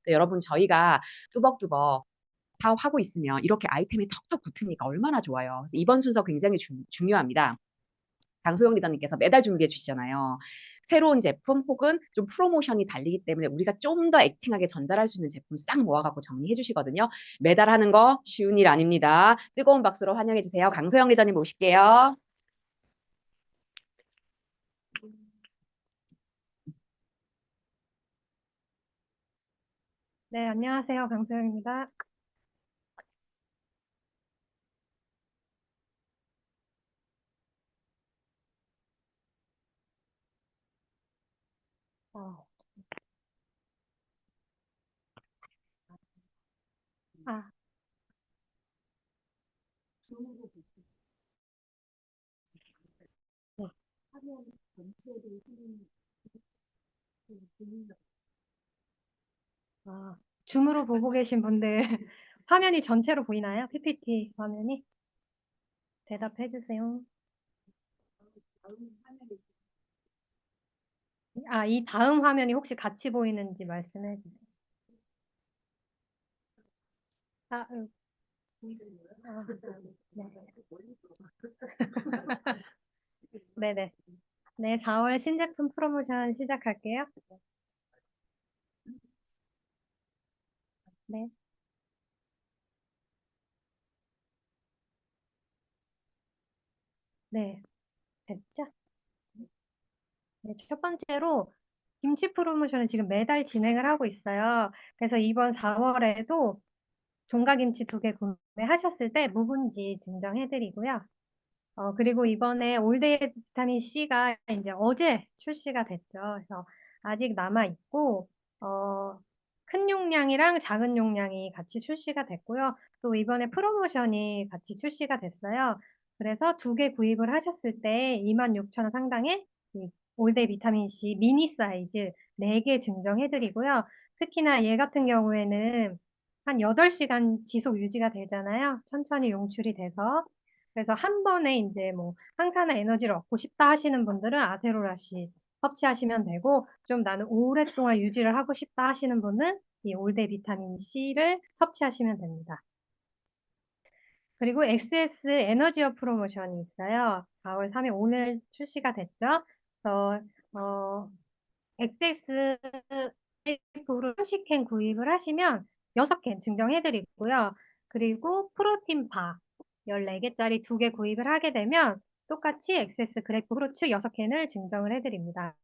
여러분 저희가 뚜벅뚜벅 사업하고 있으면 이렇게 아이템이 턱턱 붙으니까 얼마나 좋아요. 그래서 이번 순서 굉장히 중요합니다. 강소영 리더님께서 매달 준비해 주시잖아요. 새로운 제품 혹은 좀 프로모션이 달리기 때문에 우리가 좀 더 액팅하게 전달할 수 있는 제품 싹 모아갖고 정리해 주시거든요. 매달 하는 거 쉬운 일 아닙니다. 뜨거운 박수로 환영해 주세요. 강소영 리더님 모실게요. 네, 안녕하세요. 강소영입니다. 어, 아, 네. 줌으로 보고 계신 분들 화면이 전체로 보이나요? PPT 화면이? 대답해 주세요. 이 다음 화면이 혹시 같이 보이는지 말씀해 주세요. 아, 아, 네. 네네. 네, 4월 신제품 프로모션 시작할게요. 네, 네, 됐죠? 네, 첫 번째로 김치 프로모션을 지금 매달 진행을 하고 있어요. 그래서 이번 4월에도 종가김치 2개 구매하셨을 때 묵은지 증정해드리고요. 그리고 이번에 올데이 비타민 C가 이제 어제 출시가 됐죠. 그래서 아직 남아있고, 어, 큰 용량이랑 작은 용량이 같이 출시가 됐고요. 또 이번에 프로모션이 같이 출시가 됐어요. 그래서 2개 구입을 하셨을 때 26,000원 상당의 이 올데이 비타민 C 미니 사이즈 4개 증정해드리고요. 특히나 얘 같은 경우에는 한 8시간 지속 유지가 되잖아요. 천천히 용출이 돼서. 그래서 한 번에 이제 뭐 항산화 에너지를 얻고 싶다 하시는 분들은 아세로라씨 섭취하시면 되고 좀 나는 오랫동안 유지를 하고 싶다 하시는 분은 이 올데 비타민 C를 섭취하시면 됩니다. 그리고 XS 에너지업 프로모션이 있어요. 4월 3일 오늘 출시가 됐죠. 그래서 XX F로 30캔 구입을 하시면 6캔 증정해드리고요. 그리고 프로틴 바 14개짜리 2개 구입을 하게 되면 똑같이 XS 그래프 후르츠 6캔을 증정을 해드립니다.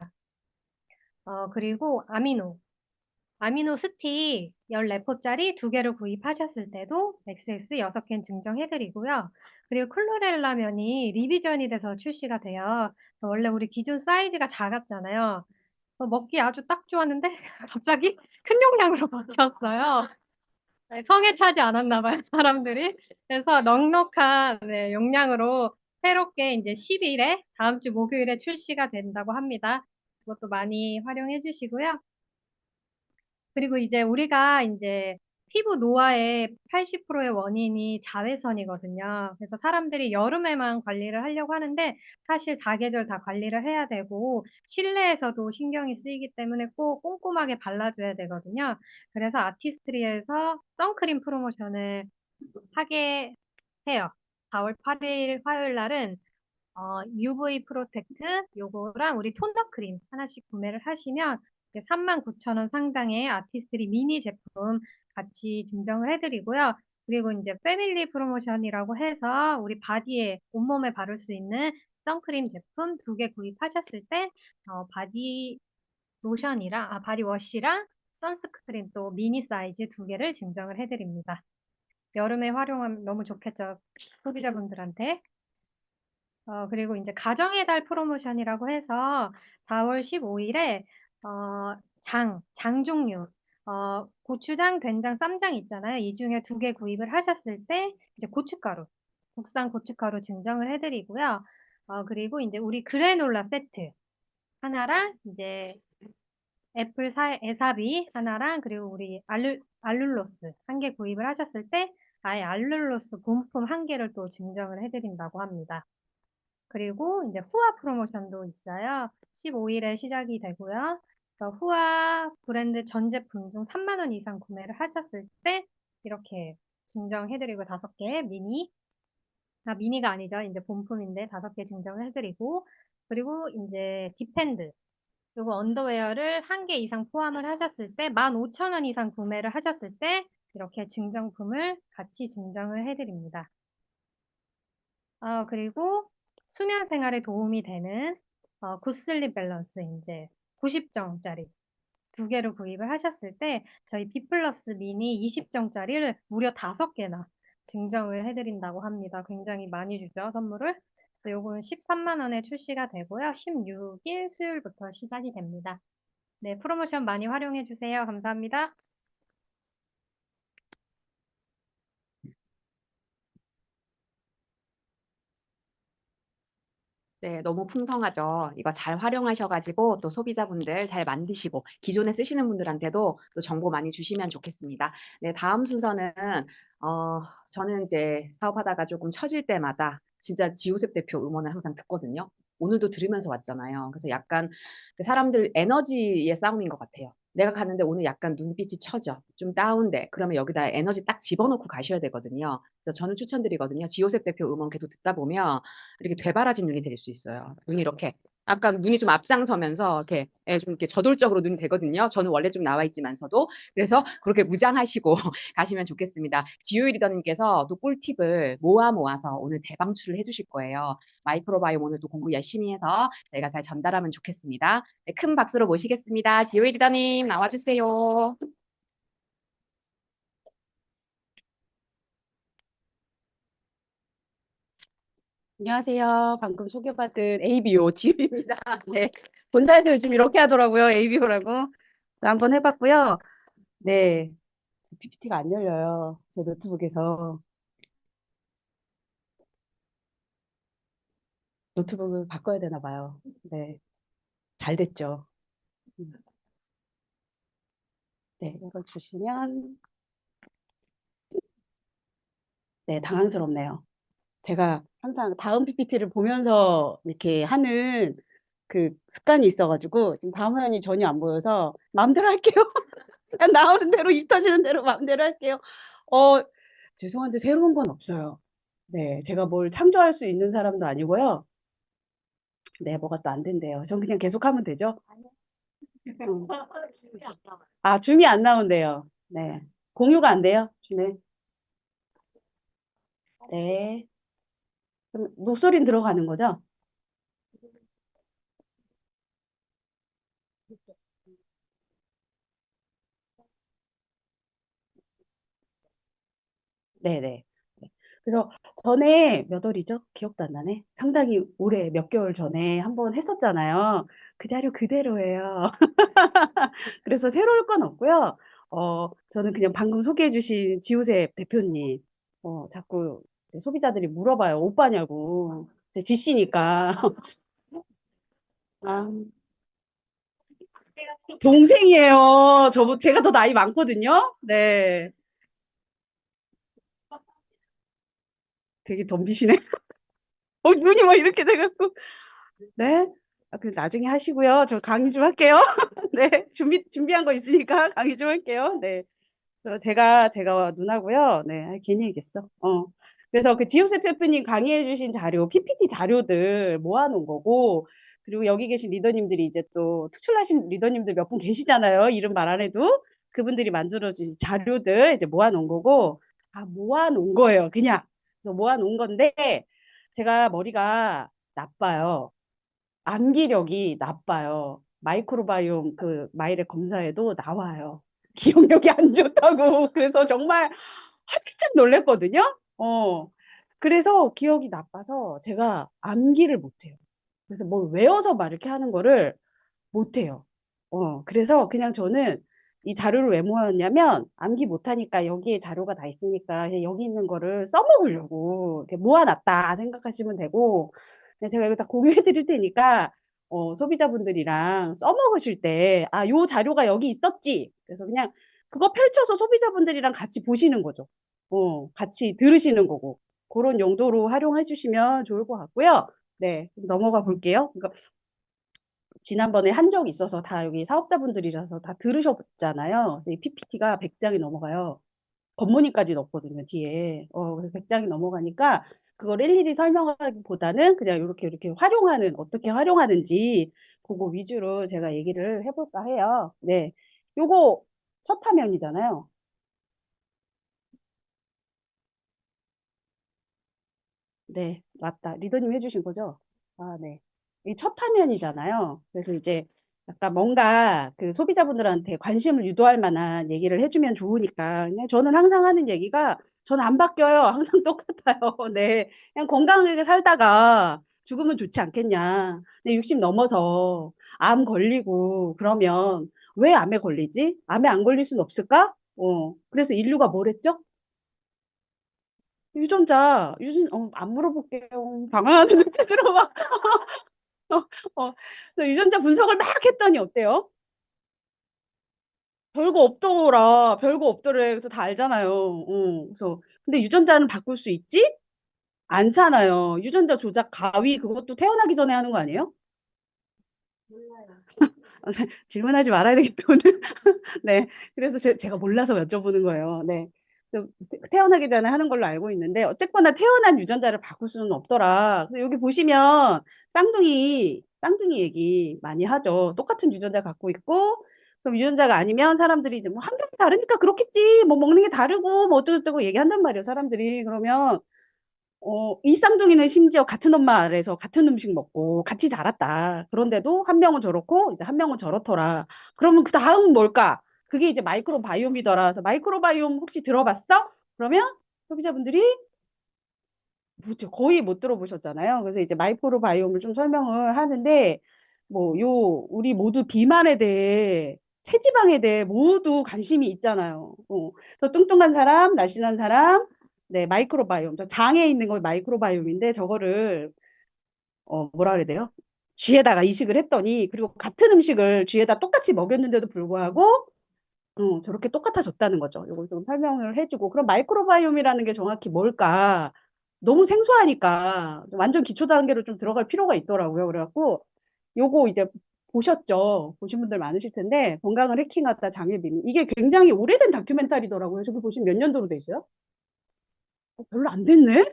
그리고 아미노 스틱 14포짜리 2개를 구입하셨을 때도 XX 6캔 증정해드리고요. 그리고 클로렐라 면이 리비전이 돼서 출시가 돼요. 원래 우리 기존 사이즈가 작았잖아요. 먹기 아주 딱 좋았는데 갑자기 큰 용량으로 바뀌었어요. 네, 성에 차지 않았나 봐요, 사람들이. 그래서 넉넉한 네, 용량으로 새롭게 이제 10일에 다음 주 목요일에 출시가 된다고 합니다. 그것도 많이 활용해 주시고요. 그리고 이제 우리가 이제 피부 노화의 80%의 원인이 자외선이거든요. 그래서 사람들이 여름에만 관리를 하려고 하는데 사실 사계절 다 관리를 해야 되고 실내에서도 신경이 쓰이기 때문에 꼭 꼼꼼하게 발라줘야 되거든요. 그래서 아티스트리에서 선크림 프로모션을 하게 해요. 4월 8일 화요일 날은 UV 프로텍트 요거랑 우리 토너 크림 하나씩 구매를 하시면 39,000원 상당의 아티스트리 미니 제품 같이 증정을 해드리고요. 그리고 이제 패밀리 프로모션이라고 해서 우리 바디에 온몸에 바를 수 있는 선크림 제품 2개 구입하셨을 때 바디 로션이랑 바디워시랑 선스크린 또 미니 사이즈 2개를 증정을 해드립니다. 여름에 활용하면 너무 좋겠죠, 소비자분들한테. 그리고 이제 가정의 달 프로모션이라고 해서 4월 15일에 장 종류, 고추장, 된장, 쌈장 있잖아요. 이 중에 2개 구입을 하셨을 때 이제 고춧가루, 국산 고춧가루 증정을 해드리고요. 그리고 이제 우리 그래놀라 세트 하나랑 이제 에사비 하나랑 그리고 우리 알룰로스 1개 구입을 하셨을 때 아예 알룰로스 본품 1개를 또 증정을 해드린다고 합니다. 그리고 이제 후아 프로모션도 있어요. 15일에 시작이 되고요. 그러니까 후아 브랜드 전 제품 중 3만 원 이상 구매를 하셨을 때 이렇게 증정해드리고 5개 미니가 아니죠. 이제 본품인데 5개 증정을 해드리고 그리고 이제 디펜드 그리고 언더웨어를 1개 이상 포함을 하셨을 때 15,000원 이상 구매를 하셨을 때 이렇게 증정품을 같이 증정을 해드립니다. 그리고 수면 생활에 도움이 되는 굿슬립 밸런스 이제 90정짜리 2개를 구입을 하셨을 때 저희 B 플러스 미니 20정짜리를 무려 5개나 증정을 해드린다고 합니다. 굉장히 많이 주죠, 선물을. 요거는 13만 원에 출시가 되고요. 16일 수요일부터 시작이 됩니다. 네, 프로모션 많이 활용해 주세요. 감사합니다. 네, 너무 풍성하죠. 이거 잘 활용하셔가지고 또 소비자분들 잘 만드시고 기존에 쓰시는 분들한테도 또 정보 많이 주시면 좋겠습니다. 네, 다음 순서는 저는 이제 사업하다가 조금 처질 때마다 진짜 지호셉 대표 응원을 항상 듣거든요. 오늘도 들으면서 왔잖아요. 그래서 약간 그 사람들 에너지의 싸움인 것 같아요. 내가 가는데 오늘 약간 눈빛이 처져, 좀 다운돼. 그러면 여기다 에너지 딱 집어넣고 가셔야 되거든요. 그래서 저는 추천드리거든요. 지호셉 대표 음원 계속 듣다 보면 이렇게 되바라진 눈이 될 수 있어요. 눈이 이렇게 약간 눈이 좀 앞장서면서 이렇게 예, 좀 이렇게 저돌적으로 눈이 되거든요. 저는 원래 좀 나와 있지만서도 그래서 그렇게 무장하시고 가시면 좋겠습니다. 지효일 리더님께서 또 꿀팁을 모아서 오늘 대방출을 해주실 거예요. 마이크로바이옴 오늘 도 공부 열심히 해서 저희가 잘 전달하면 좋겠습니다. 네, 큰 박수로 모시겠습니다. 지효일 리더님 나와주세요. 안녕하세요. 방금 소개받은 ABO 지우입니다. 네. 본사에서 요즘 이렇게 하더라고요. ABO라고. 한번 해봤고요. 네. PPT가 안 열려요. 제 노트북에서. 노트북을 바꿔야 되나 봐요. 네. 잘 됐죠. 음. 네. 이걸 주시면, 네. 당황스럽네요. 제가 항상 다음 PPT를 보면서 이렇게 하는 그 습관이 있어가지고, 지금 다음 화면이 전혀 안 보여서 마음대로 할게요. 그냥 나오는 대로 입 터지는 대로 마음대로 할게요. 어, 죄송한데 새로운 건 없어요. 네, 제가 뭘 창조할 수 있는 사람도 아니고요. 네, 뭐가 또 안 된대요. 전 그냥 계속 하면 되죠? 음. 아, 줌이 안 나온대요. 네. 공유가 안 돼요? 네. 네. 그럼 목소리는 들어가는 거죠? 네네. 네. 그래서 전에 몇 월이죠? 기억도 안 나네. 상당히 오래 몇 개월 전에 한번 했었잖아요. 그 자료 그대로예요. 그래서 새로울 건 없고요. 저는 그냥 방금 소개해 주신 지우셉 대표님, 자꾸 이제 소비자들이 물어봐요. 오빠냐고. 제 지씨니까. 아, 동생이에요. 제가 더 나이 많거든요. 네. 되게 덤비시네. 눈이 막 이렇게 돼갖고. 네. 아, 그 나중에 하시고요. 저 강의 좀 할게요. 네. 준비한 거 있으니까 강의 좀 할게요. 네. 그래서 제가 누나고요. 네, 괜히 얘기했어. 그래서 그 지우셉 셰프님 강의해 주신 자료, PPT 자료들 모아놓은 거고, 그리고 여기 계신 리더님들이 이제 또 특출나신 리더님들 몇 분 계시잖아요. 이름 말 안 해도. 그분들이 만들어 주신 자료들 이제 모아놓은 거고, 모아놓은 거예요. 그냥. 그래서 모아놓은 건데, 제가 머리가 나빠요. 암기력이 나빠요. 마이크로바이옴 그 마이랩 검사에도 나와요. 기억력이 안 좋다고. 그래서 정말 화들짝 놀랬거든요. 그래서 기억이 나빠서 제가 암기를 못해요. 그래서 뭘 외워서 막 이렇게 하는 거를 못해요. 그래서 그냥 저는 이 자료를 왜 모았냐면 암기 못하니까 여기에 자료가 다 있으니까 그냥 여기 있는 거를 써먹으려고 이렇게 모아놨다 생각하시면 되고 그냥 제가 이거 다 공유해 드릴 테니까 소비자분들이랑 써먹으실 때 요 자료가 여기 있었지. 그래서 그냥 그거 펼쳐서 소비자분들이랑 같이 보시는 거죠. 같이 들으시는 거고 그런 용도로 활용해 주시면 좋을 것 같고요. 네, 넘어가 볼게요. 그러니까 지난번에 한 적이 있어서 다 여기 사업자분들이라서 다 들으셨잖아요. 그래서 이 PPT가 100장이 넘어가요. 겉무늬까지 넣었거든요, 뒤에. 그래서 100장이 넘어가니까 그걸 일일이 설명하기보다는 그냥 이렇게 어떻게 활용하는지 그거 위주로 제가 얘기를 해볼까 해요. 네. 요거 첫 화면이잖아요. 네, 맞다. 리더님 해주신 거죠? 아, 네. 이 첫 화면이잖아요. 그래서 이제 약간 뭔가 그 소비자분들한테 관심을 유도할 만한 얘기를 해주면 좋으니까. 그냥 저는 항상 하는 얘기가 저는 안 바뀌어요. 항상 똑같아요. 네. 그냥 건강하게 살다가 죽으면 좋지 않겠냐. 근데 60 넘어서 암 걸리고 그러면 왜 암에 걸리지? 암에 안 걸릴 수는 없을까? 그래서 인류가 뭘 했죠? 안 물어볼게요. 당황하는 눈빛으로 막, 그래서 유전자 분석을 막 했더니 어때요? 별거 없더래. 그래서 다 알잖아요. 그래서, 근데 유전자는 바꿀 수 있지? 않잖아요. 유전자 조작 가위 그것도 태어나기 전에 하는 거 아니에요? 질문하지 말아야 되겠다, 오늘. 네. 그래서 제가 몰라서 여쭤보는 거예요. 네. 그래서 태어나기 전에 하는 걸로 알고 있는데, 어쨌거나 태어난 유전자를 바꿀 수는 없더라. 그래서 여기 보시면 쌍둥이 얘기 많이 하죠. 똑같은 유전자 갖고 있고, 그럼 유전자가 아니면 사람들이 이제 뭐 환경이 다르니까 그렇겠지. 뭐 먹는 게 다르고, 뭐 어쩌고저쩌고 얘기한단 말이에요, 사람들이. 그러면 이 쌍둥이는 심지어 같은 엄마 아래서 같은 음식 먹고 같이 자랐다. 그런데도 한 명은 저렇고 이제 한 명은 저렇더라. 그러면 그 다음은 뭘까? 그게 이제 마이크로바이옴이더라. 그래서 마이크로바이옴 혹시 들어봤어? 그러면 소비자분들이 뭐죠? 거의 못 들어보셨잖아요. 그래서 이제 마이크로바이옴을 좀 설명을 하는데 우리 모두 비만에 대해 체지방에 대해 모두 관심이 있잖아요. 그래서 뚱뚱한 사람, 날씬한 사람, 네, 마이크로바이옴. 저 장에 있는 거 마이크로바이옴인데 저거를 뭐라 그래야 돼요? 쥐에다가 이식을 했더니 그리고 같은 음식을 쥐에다 똑같이 먹였는데도 불구하고 저렇게 똑같아졌다는 거죠. 이걸 좀 설명을 해주고 그럼 마이크로바이옴이라는 게 정확히 뭘까? 너무 생소하니까 완전 기초 단계로 좀 들어갈 필요가 있더라고요. 그래갖고 요거 이제 보셨죠? 보신 분들 많으실 텐데 건강을 해킹하다 장애 비밀 이게 굉장히 오래된 다큐멘터리더라고요. 저기 보시면 몇 년도로 돼 있어요? 별로 안 됐네?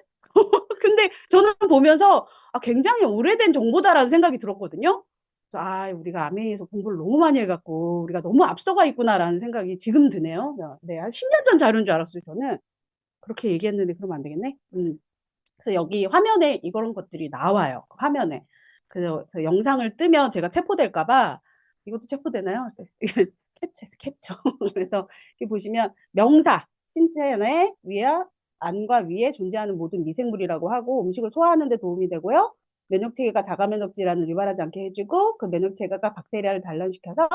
근데 저는 보면서 굉장히 오래된 정보다라는 생각이 들었거든요. 그래서 우리가 아메이에서 공부를 너무 많이 해갖고 우리가 너무 앞서가 있구나라는 생각이 지금 드네요. 네, 한 10년 전 자료인 줄 알았어요, 저는. 그렇게 얘기했는데 그러면 안 되겠네. 그래서 여기 화면에 이런 것들이 나와요. 화면에. 그래서 영상을 뜨면 제가 체포될까 봐 이것도 체포되나요? 캡처해서 캡처. 그래서 여기 보시면 명사 신체 내 위와 안과 위에 존재하는 모든 미생물이라고 하고 음식을 소화하는 데 도움이 되고요. 면역체계가 자가 면역질환을 유발하지 않게 해주고 그 면역체계가 박테리아를 단련시켜서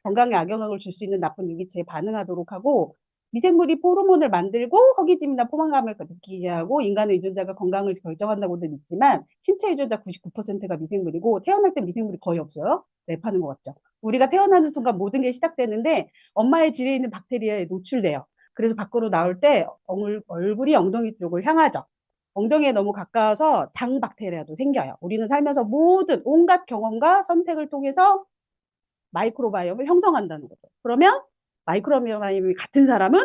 건강에 악영향을 줄 수 있는 나쁜 유기체에 반응하도록 하고 미생물이 호르몬을 만들고 허기짐이나 포만감을 느끼게 하고 인간의 유전자가 건강을 결정한다고도 믿지만 신체 유전자 99%가 미생물이고 태어날 때 미생물이 거의 없어요. 랩하는 것 같죠. 우리가 태어나는 순간 모든 게 시작되는데 엄마의 질에 있는 박테리아에 노출돼요. 그래서 밖으로 나올 때 얼굴이 엉덩이 쪽을 향하죠. 엉덩이에 너무 가까워서 장 박테리아도 생겨요. 우리는 살면서 모든 온갖 경험과 선택을 통해서 마이크로바이옴을 형성한다는 거죠. 그러면 마이크로바이옴이 같은 사람은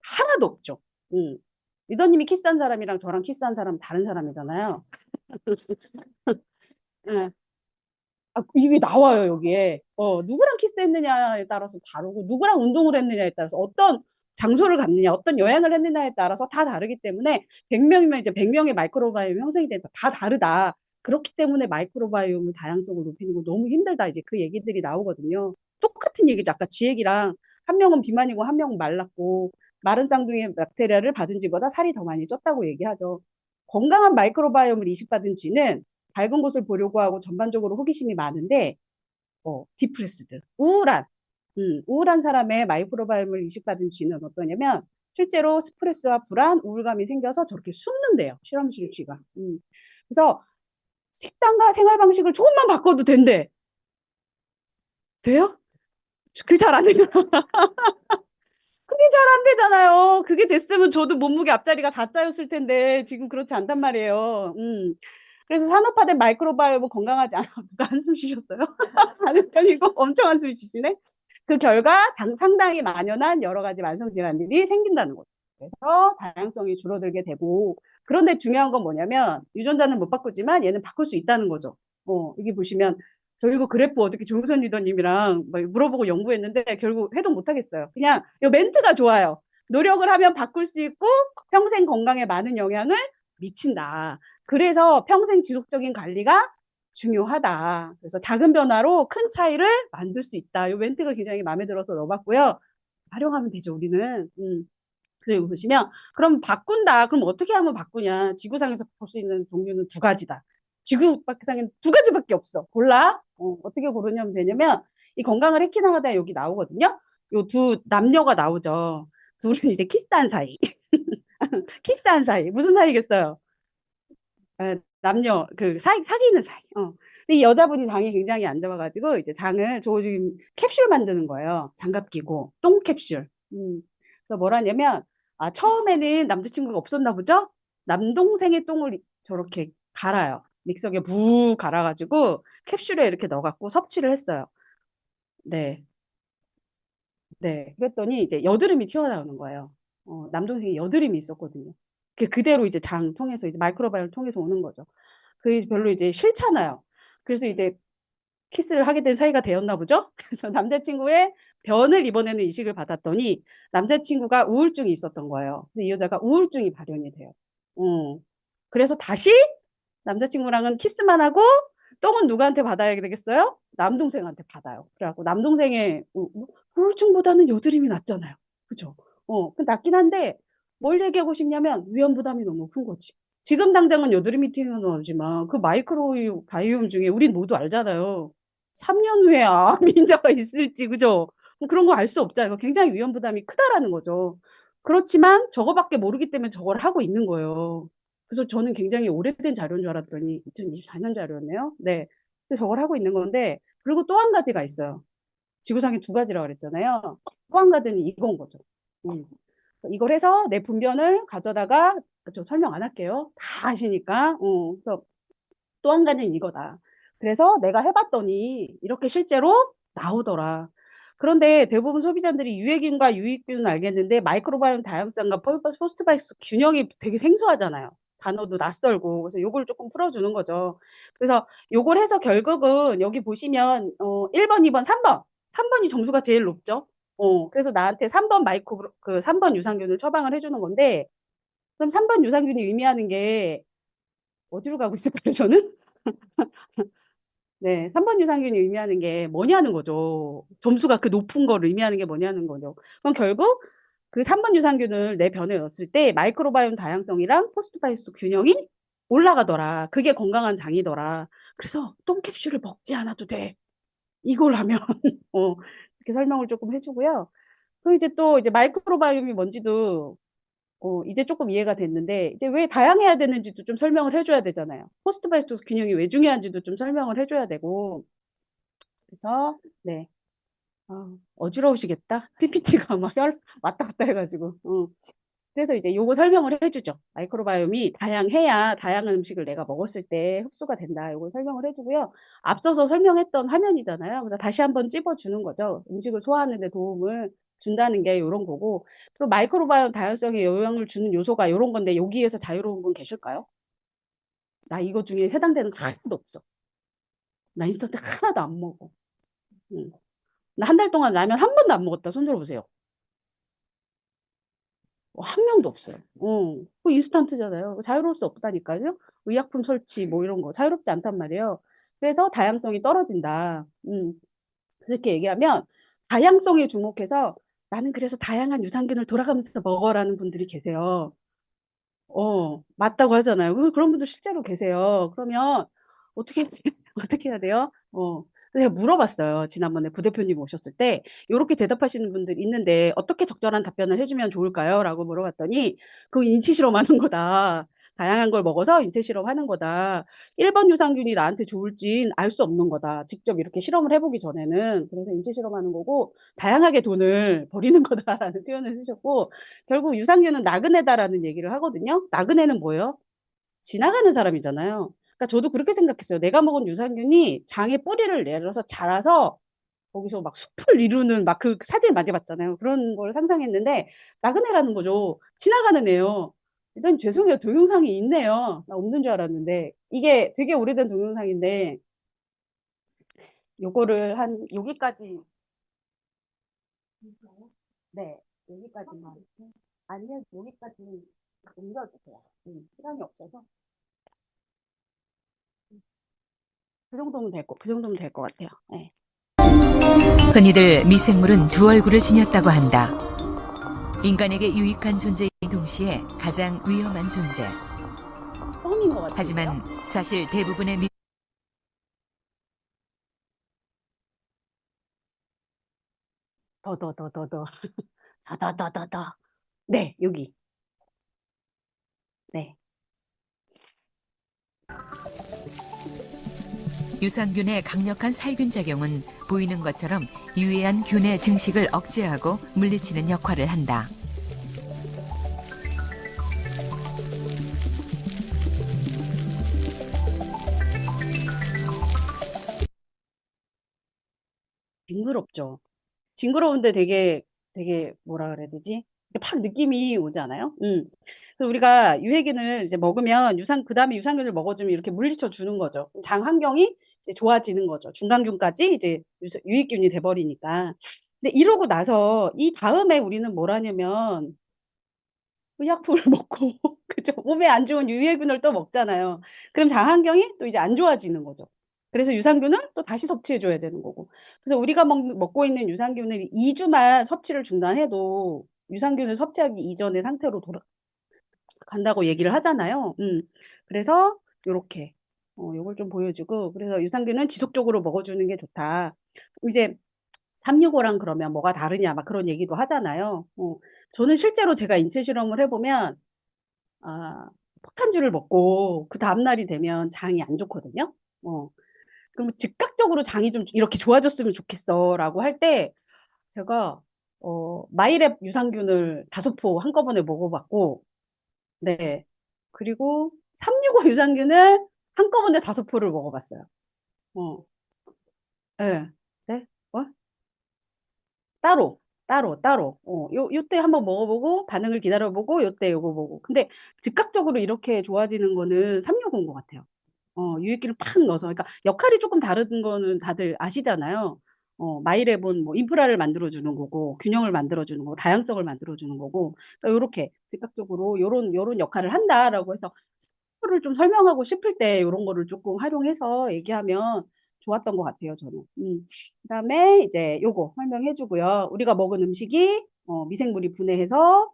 하나도 없죠. 리더님이 키스한 사람이랑 저랑 키스한 사람은 다른 사람이잖아요. 예. 이게 나와요, 여기에. 누구랑 키스했느냐에 따라서 다르고, 누구랑 운동을 했느냐에 따라서, 어떤 장소를 갔느냐, 어떤 여행을 했느냐에 따라서 다 다르기 때문에, 100명이면 이제 100명의 마이크로바이옴 형성이 된다. 다 다르다. 그렇기 때문에 마이크로바이옴의 다양성을 높이는 거 너무 힘들다. 이제 그 얘기들이 나오거든요. 똑같은 얘기죠. 아까 쥐 얘기랑, 한 명은 비만이고, 한 명은 말랐고, 마른 쌍둥이의 박테리아를 받은 쥐보다 살이 더 많이 쪘다고 얘기하죠. 건강한 마이크로바이옴을 이식받은 쥐는 밝은 곳을 보려고 하고 전반적으로 호기심이 많은데 디프레스드 우울한 사람의 마이크로바이옴을 이식받은 쥐는 어떠냐면 실제로 스트레스와 불안, 우울감이 생겨서 저렇게 숨는데요. 실험실 쥐가. 그래서 식단과 생활 방식을 조금만 바꿔도 된대. 돼요? 그게 잘 안 되잖아. 그게 잘 안 되잖아요. 그게 됐으면 저도 몸무게 앞자리가 4자였을 텐데 지금 그렇지 않단 말이에요. 그래서 산업화된 마이크로바이옴은 건강하지 않아. 누가 한숨 쉬셨어요? 하는 편이고 엄청 한숨 쉬시네. 그 결과 상당히 만연한 여러 가지 만성 질환들이 생긴다는 거죠. 그래서 다양성이 줄어들게 되고 그런데 중요한 건 뭐냐면 유전자는 못 바꾸지만 얘는 바꿀 수 있다는 거죠. 여기 보시면 저 이거 그래프 어떻게 조용선 리더님이랑 막 물어보고 연구했는데 결국 해독 못 하겠어요. 그냥 이 멘트가 좋아요. 노력을 하면 바꿀 수 있고 평생 건강에 많은 영향을 미친다. 그래서 평생 지속적인 관리가 중요하다. 그래서 작은 변화로 큰 차이를 만들 수 있다. 이 멘트가 굉장히 마음에 들어서 넣어봤고요. 활용하면 되죠, 우리는. 그래서 여기 보시면, 그럼 바꾼다. 그럼 어떻게 하면 바꾸냐? 지구상에서 볼 수 있는 종류는 두 가지다. 지구상에는 두 가지밖에 없어. 골라. 어떻게 고르냐면 되냐면, 이 건강을 해킹하다 여기 나오거든요. 요 두 남녀가 나오죠. 둘은 이제 키스한 사이. 키스한 사이. 무슨 사이겠어요? 남녀 사귀는 사이. 근데 이 여자분이 장이 굉장히 안 좋아가지고 이제 장을 저 지금 캡슐 만드는 거예요. 장갑 끼고 똥 캡슐. 그래서 뭐라냐면 처음에는 남자친구가 없었나 보죠. 남동생의 똥을 저렇게 갈아요. 믹서기에 부 갈아가지고 캡슐에 이렇게 넣어갖고 섭취를 했어요. 네, 네. 그랬더니 이제 여드름이 튀어나오는 거예요. 남동생이 여드름이 있었거든요. 그대로 이제 장 통해서 이제 마이크로바이옴 통해서 오는 거죠. 그게 별로 이제 싫잖아요. 그래서 이제 키스를 하게 된 사이가 되었나 보죠. 그래서 남자친구의 변을 이번에는 이식을 받았더니 남자친구가 우울증이 있었던 거예요. 그래서 이 여자가 우울증이 발현이 돼요. 그래서 다시 남자친구랑은 키스만 하고 똥은 누구한테 받아야 되겠어요? 남동생한테 받아요. 그래갖고 남동생의 우울증보다는 여드름이 낫잖아요. 그죠? 그 낫긴 한데 뭘 얘기하고 싶냐면 위험 부담이 너무 큰 거지. 지금 당장은 여드름이 튀어나오지만 그 마이크로 바이옴 중에 우린 모두 알잖아요. 3년 후에 암 인자가 있을지 그죠? 뭐 그런 거 알 수 없잖아요. 굉장히 위험 부담이 크다라는 거죠. 그렇지만 저거밖에 모르기 때문에 저걸 하고 있는 거예요. 그래서 저는 굉장히 오래된 자료인 줄 알았더니 2024년 자료였네요. 네. 그래서 저걸 하고 있는 건데 그리고 또 한 가지가 있어요. 지구상에 두 가지라고 그랬잖아요. 또 한 가지는 이건 거죠. 이걸 해서 내 분변을 가져다가 저 설명 안 할게요. 다 아시니까. 그래서 또 한 가지는 이거다. 그래서 내가 해봤더니 이렇게 실제로 나오더라. 그런데 대부분 소비자들이 유해균과 유익균은 알겠는데 마이크로바이옴 다양성과 포스트바이오스 균형이 되게 생소하잖아요. 단어도 낯설고 그래서 요걸 조금 풀어주는 거죠. 그래서 요걸 해서 결국은 여기 보시면 1번, 2번, 3번 3번이 점수가 제일 높죠. 그래서 나한테 3번 3번 유산균을 처방을 해주는 건데 그럼 3번 유산균이 의미하는 게 어디로 가고 있을까요, 저는? 네, 3번 유산균이 의미하는 게 뭐냐는 거죠. 점수가 그 높은 거를 의미하는 게 뭐냐는 거죠. 그럼 결국 그 3번 유산균을 내 변에 넣었을 때 마이크로바이옴 다양성이랑 포스트바이오스 균형이 올라가더라. 그게 건강한 장이더라. 그래서 똥캡슐을 먹지 않아도 돼. 이걸 하면 이렇게 설명을 조금 해주고요. 그 이제 또 이제 마이크로바이옴이 뭔지도 이제 조금 이해가 됐는데, 이제 왜 다양해야 되는지도 좀 설명을 해줘야 되잖아요. 포스트바이오틱스 균형이 왜 중요한지도 좀 설명을 해줘야 되고, 그래서, 네. 어지러우시겠다? PPT가 막 왔다 갔다 해가지고. 그래서 이제 요거 설명을 해주죠. 마이크로바이옴이 다양해야 다양한 음식을 내가 먹었을 때 흡수가 된다. 요걸 설명을 해주고요. 앞서서 설명했던 화면이잖아요. 그래서 다시 한번 찝어주는 거죠. 음식을 소화하는 데 도움을 준다는 게 요런 거고. 그리고 마이크로바이옴 다양성에 영향을 주는 요소가 요런 건데 여기에서 자유로운 분 계실까요? 나 이거 중에 해당되는 거 하나도 없어. 나 인스턴트 하나도 안 먹어. 나 한 달 동안 라면 한 번도 안 먹었다. 손 들어보세요. 한 명도 없어요. 그 인스턴트잖아요. 자유로울 수 없다니까요. 의약품 설치 뭐 이런 거 자유롭지 않단 말이에요. 그래서 다양성이 떨어진다. 그렇게 얘기하면 다양성에 주목해서 나는 그래서 다양한 유산균을 돌아가면서 먹어라는 분들이 계세요. 맞다고 하잖아요. 그런 분들 실제로 계세요. 그러면 어떻게 어떻게 해야 돼요? 그래서 제가 물어봤어요. 지난번에 부대표님 오셨을 때 이렇게 대답하시는 분들 있는데 어떻게 적절한 답변을 해주면 좋을까요? 라고 물어봤더니 그거 인체 실험하는 거다. 다양한 걸 먹어서 인체 실험하는 거다. 1번 유산균이 나한테 좋을진 알 수 없는 거다. 직접 이렇게 실험을 해보기 전에는. 그래서 인체 실험하는 거고 다양하게 돈을 버리는 거다라는 표현을 쓰셨고 결국 유산균은 나그네다라는 얘기를 하거든요. 나그네는 뭐예요? 지나가는 사람이잖아요. 그러니까 저도 그렇게 생각했어요. 내가 먹은 유산균이 장에 뿌리를 내려서 자라서 거기서 막 숲을 이루는 막 그 사진을 많이 봤잖아요. 그런 걸 상상했는데 나그네라는 거죠. 지나가는 애요. 일단 죄송해요. 동영상이 있네요. 나 없는 줄 알았는데 이게 되게 오래된 동영상인데 요거를 한 여기까지 네 여기까지만 아니면 여기까지 옮겨주세요. 시간이 없어서 그 정도면 될 것 같아요. 네. 흔히들 미생물은 두 얼굴을 지녔다고 한다. 인간에게 유익한 존재인 동시에 가장 위험한 존재. 뻥인 것 같아요. 하지만 사실 대부분의 더. 네, 여기. 네. 유산균의 강력한 살균 작용은 보이는 것처럼 유해한 균의 증식을 억제하고 물리치는 역할을 한다. 징그럽죠. 징그러운데 되게 뭐라 그래야 되지? 팍 느낌이 오지 않아요? 그래서 우리가 유해균을 이제 먹으면 그다음에 유산균을 먹어주면 이렇게 물리쳐 주는 거죠. 장 환경이 이제 좋아지는 거죠. 중간균까지 이제 유익균이 돼버리니까. 근데 이러고 나서 이 다음에 우리는 뭘 하냐면 의약품을 먹고 그죠? 몸에 안 좋은 유해균을 또 먹잖아요. 그럼 장 환경이 또 이제 안 좋아지는 거죠. 그래서 유산균을 또 다시 섭취해 줘야 되는 거고. 그래서 우리가 먹고 있는 유산균을 2주만 섭취를 중단해도 유산균을 섭취하기 이전의 상태로 돌아간다고 얘기를 하잖아요. 그래서 요렇게 요걸 좀 보여주고 그래서 유산균은 지속적으로 먹어주는 게 좋다. 이제 365랑 그러면 뭐가 다르냐 막 그런 얘기도 하잖아요. 저는 실제로 제가 인체 실험을 해보면 아, 폭탄주를 먹고 그 다음날이 되면 장이 안 좋거든요. 그러면 즉각적으로 장이 좀 이렇게 좋아졌으면 좋겠어라고 할 때 제가 마이랩 유산균을 5포 한꺼번에 먹어봤고, 네. 그리고 365 유산균을 한꺼번에 5포를 먹어봤어요. 어, 네. 네? 뭐? 따로. 요때 한번 먹어보고, 반응을 기다려보고, 요때 요거 보고. 근데 즉각적으로 이렇게 좋아지는 거는 365인 것 같아요. 유익기를 팍 넣어서. 그러니까 역할이 조금 다른 거는 다들 아시잖아요. 마이랩은 뭐 인프라를 만들어주는 거고, 균형을 만들어주는 거고, 다양성을 만들어주는 거고, 그러니까 요렇게 즉각적으로 요런 역할을 한다라고 해서 거를 좀 설명하고 싶을 때 요런 거를 조금 활용해서 얘기하면 좋았던 것 같아요, 저는. 그다음에 이제 요거 설명해 주고요. 우리가 먹은 음식이 미생물이 분해해서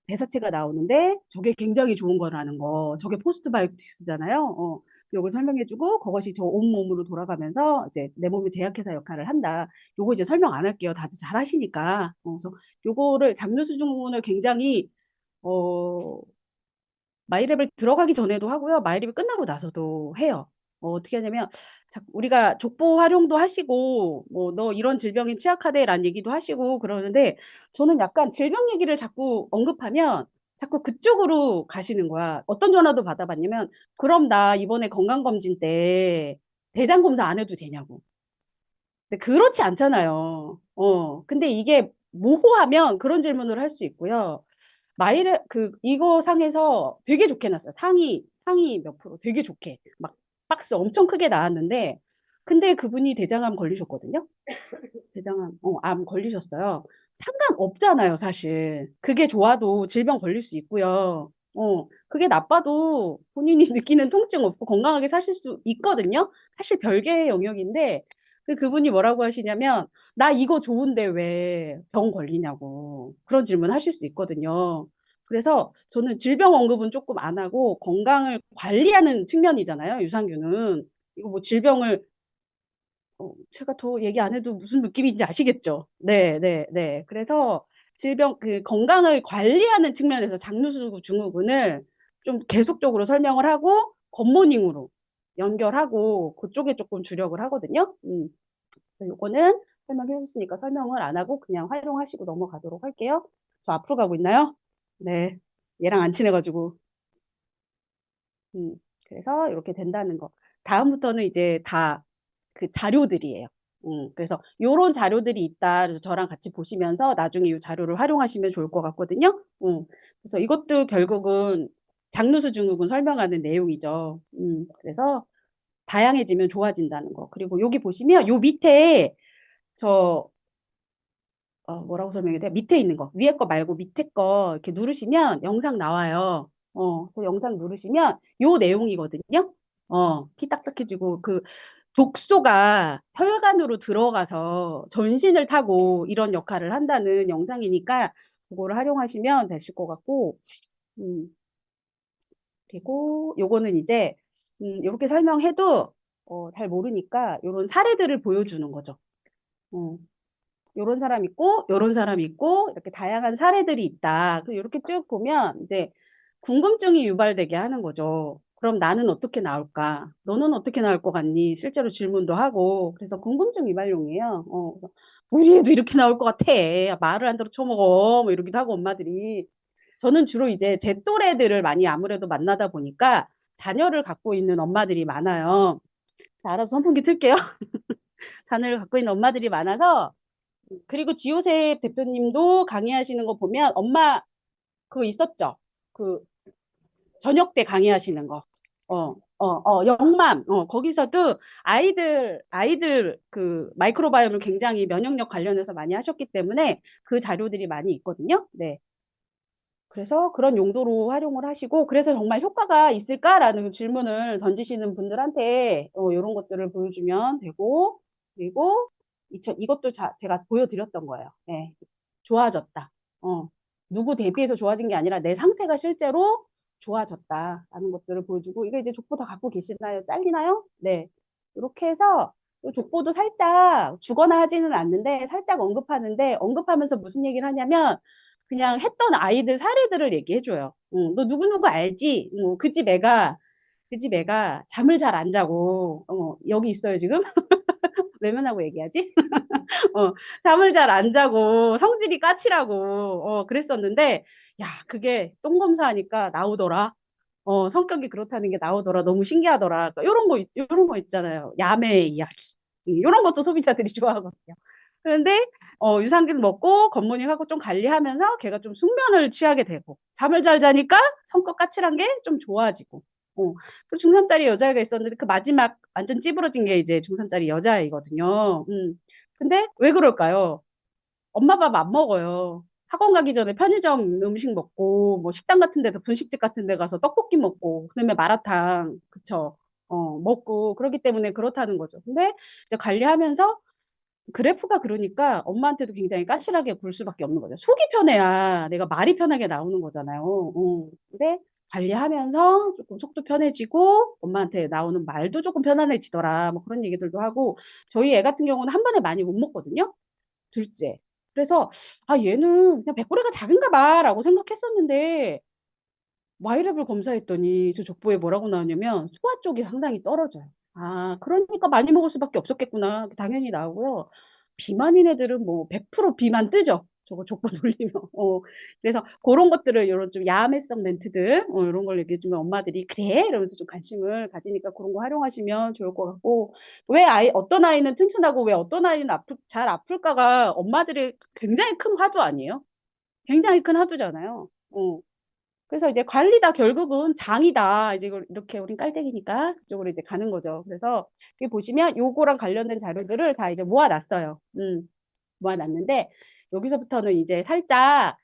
대사체가 나오는데 저게 굉장히 좋은 거라는 거. 저게 포스트바이오틱스잖아요. 요걸 설명해 주고 그것이 저 온몸으로 돌아가면서 이제 내 몸의 제약회사 역할을 한다. 요거 이제 설명 안 할게요. 다들 잘 하시니까. 그래서 요거를 장류수 증후군을 굉장히 어 마이랩을 들어가기 전에도 하고요. 마이랩이 끝나고 나서도 해요. 어떻게 하냐면 우리가 족보 활용도 하시고 뭐 "너 이런 질병에 취약하대."라는 얘기도 하시고 그러는데 저는 약간 질병 얘기를 자꾸 언급하면 자꾸 그쪽으로 가시는 거야. 어떤 전화도 받아 봤냐면 "그럼 나 이번에 건강검진 때 대장 검사 안 해도 되냐."고. 근데 그렇지 않잖아요. 근데 이게 모호하면 그런 질문을 할 수 있고요. 이거 상에서 되게 좋게 놨어요. 상위 몇 프로 되게 좋게. 막 박스 엄청 크게 나왔는데, 근데 그분이 대장암 걸리셨거든요. 암 걸리셨어요. 상관없잖아요, 사실. 그게 좋아도 질병 걸릴 수 있고요. 그게 나빠도 본인이 느끼는 통증 없고 건강하게 사실 수 있거든요. 사실 별개의 영역인데, 그분이 뭐라고 하시냐면, 나 이거 좋은데 왜 병 걸리냐고. 그런 질문 하실 수 있거든요. 그래서 저는 질병 언급은 조금 안 하고 건강을 관리하는 측면이잖아요, 유산균은. 이거 뭐 질병을 제가 더 얘기 안 해도 무슨 느낌인지 아시겠죠? 네. 그래서 건강을 관리하는 측면에서 장누수 증후군을 좀 계속적으로 설명을 하고 굿모닝으로 연결하고 그쪽에 조금 주력을 하거든요. 그래서 요거는 설명해 주셨으니까 설명을 안 하고 그냥 활용하시고 넘어가도록 할게요. 저 앞으로 가고 있나요? 네. 얘랑 안 친해가지고. 음, 그래서 이렇게 된다는 거. 다음부터는 이제 다 그 자료들이에요. 그래서 요런 자료들이 있다. 그래서 저랑 같이 보시면서 나중에 이 자료를 활용하시면 좋을 것 같거든요. 그래서 이것도 결국은 장누수 증후군 설명하는 내용이죠. 그래서 다양해지면 좋아진다는 거. 그리고 여기 보시면 요 밑에 저 뭐라고 설명해야 돼? 밑에 있는 거, 위에 거 말고 밑에 거 이렇게 누르시면 영상 나와요. 그 영상 누르시면 요 내용이거든요. 피 딱딱해지고 그 독소가 혈관으로 들어가서 전신을 타고 이런 역할을 한다는 영상이니까 그거를 활용하시면 되실 것 같고, 음, 그리고 요거는 이제 이렇게 설명해도 잘 모르니까 요런 사례들을 보여주는 거죠. 요런 사람 있고 요런 사람 있고 이렇게 다양한 사례들이 있다. 이렇게 쭉 보면 이제 궁금증이 유발되게 하는 거죠. 그럼 나는 어떻게 나올까? 너는 어떻게 나올 것 같니? 실제로 질문도 하고 그래서 궁금증 유발용이에요. 그래서 우리 애도 이렇게 나올 것 같아. 말을 안 들어 쳐먹어. 뭐 이러기도 하고 엄마들이. 저는 주로 이제 제 또래들을 많이 아무래도 만나다 보니까 자녀를 갖고 있는 엄마들이 많아요. 자, 알아서 선풍기 틀게요. 자녀를 갖고 있는 엄마들이 많아서 그리고 지호셉 대표님도 강의하시는 거 보면 엄마 그거 있었죠? 그 저녁 때 강의하시는 거. 영맘. 거기서도 아이들 그 마이크로바이옴을 굉장히 면역력 관련해서 많이 하셨기 때문에 그 자료들이 많이 있거든요. 네. 그래서 그런 용도로 활용을 하시고 그래서 정말 효과가 있을까라는 질문을 던지시는 분들한테 이런 것들을 보여주면 되고 그리고 이것도 제가 보여드렸던 거예요. 네. 좋아졌다. 누구 대비해서 좋아진 게 아니라 내 상태가 실제로 좋아졌다라는 것들을 보여주고 이게 이제 족보 다 갖고 계시나요? 잘리나요? 네. 이렇게 해서 이 족보도 살짝 주거나 하지는 않는데 살짝 언급하는데 언급하면서 무슨 얘기를 하냐면 그냥 했던 아이들 사례들을 얘기해줘요. 너 누구누구 알지? 그 집 애가 잠을 잘 안 자고, 여기 있어요, 지금? 외면하고 얘기하지? 잠을 잘 안 자고, 성질이 까칠하고, 그랬었는데, 야, 그게 똥 검사하니까 나오더라. 성격이 그렇다는 게 나오더라. 너무 신기하더라. 요런 거 있잖아요. 야매 이야기. 요런 것도 소비자들이 좋아하거든요. 그런데 유산균 먹고 겉모닝하고 좀 관리하면서 걔가 좀 숙면을 취하게 되고 잠을 잘 자니까 성격 까칠한 게 좀 좋아지고 그리고 중3짜리 여자애가 있었는데 그 마지막 완전 찌부러진 게 이제 중3짜리 여자아이거든요. 근데 왜 그럴까요? 엄마 밥 안 먹어요. 학원 가기 전에 편의점 음식 먹고 뭐 식당 같은 데서 분식집 같은 데 가서 떡볶이 먹고 그다음에 마라탕 그쵸 먹고 그렇기 때문에 그렇다는 거죠. 근데 이제 관리하면서 그래프가 그러니까 엄마한테도 굉장히 까칠하게 굴 수밖에 없는 거죠. 속이 편해야 내가 말이 편하게 나오는 거잖아요. 근데 관리하면서 조금 속도 편해지고 엄마한테 나오는 말도 조금 편안해지더라. 뭐 그런 얘기들도 하고 저희 애 같은 경우는 한 번에 많이 못 먹거든요. 둘째. 그래서 아 얘는 그냥 배꼽이가 작은가 봐라고 생각했었는데 와이랩을 검사했더니 저 족보에 뭐라고 나오냐면 소화 쪽이 상당히 떨어져요. 아, 그러니까 많이 먹을 수밖에 없었겠구나. 당연히 나오고요. 비만인 애들은 뭐 100% 비만 뜨죠. 저거 족보 돌리면. 그래서 그런 것들을 이런 좀 야매성 멘트들 이런 걸 얘기해주면 엄마들이 그래? 이러면서 좀 관심을 가지니까 그런 거 활용하시면 좋을 것 같고 왜 어떤 아이는 튼튼하고 왜 어떤 아이는 잘 아플까가 엄마들의 굉장히 큰 화두 아니에요? 굉장히 큰 화두잖아요. 그래서 이제 관리다 결국은 장이다. 이제 이렇게 우린 깔때기니까 그쪽으로 이제 가는 거죠. 그래서 여기 보시면 요거랑 관련된 자료들을 다 이제 모아놨어요. 모아놨는데 여기서부터는 이제 살짝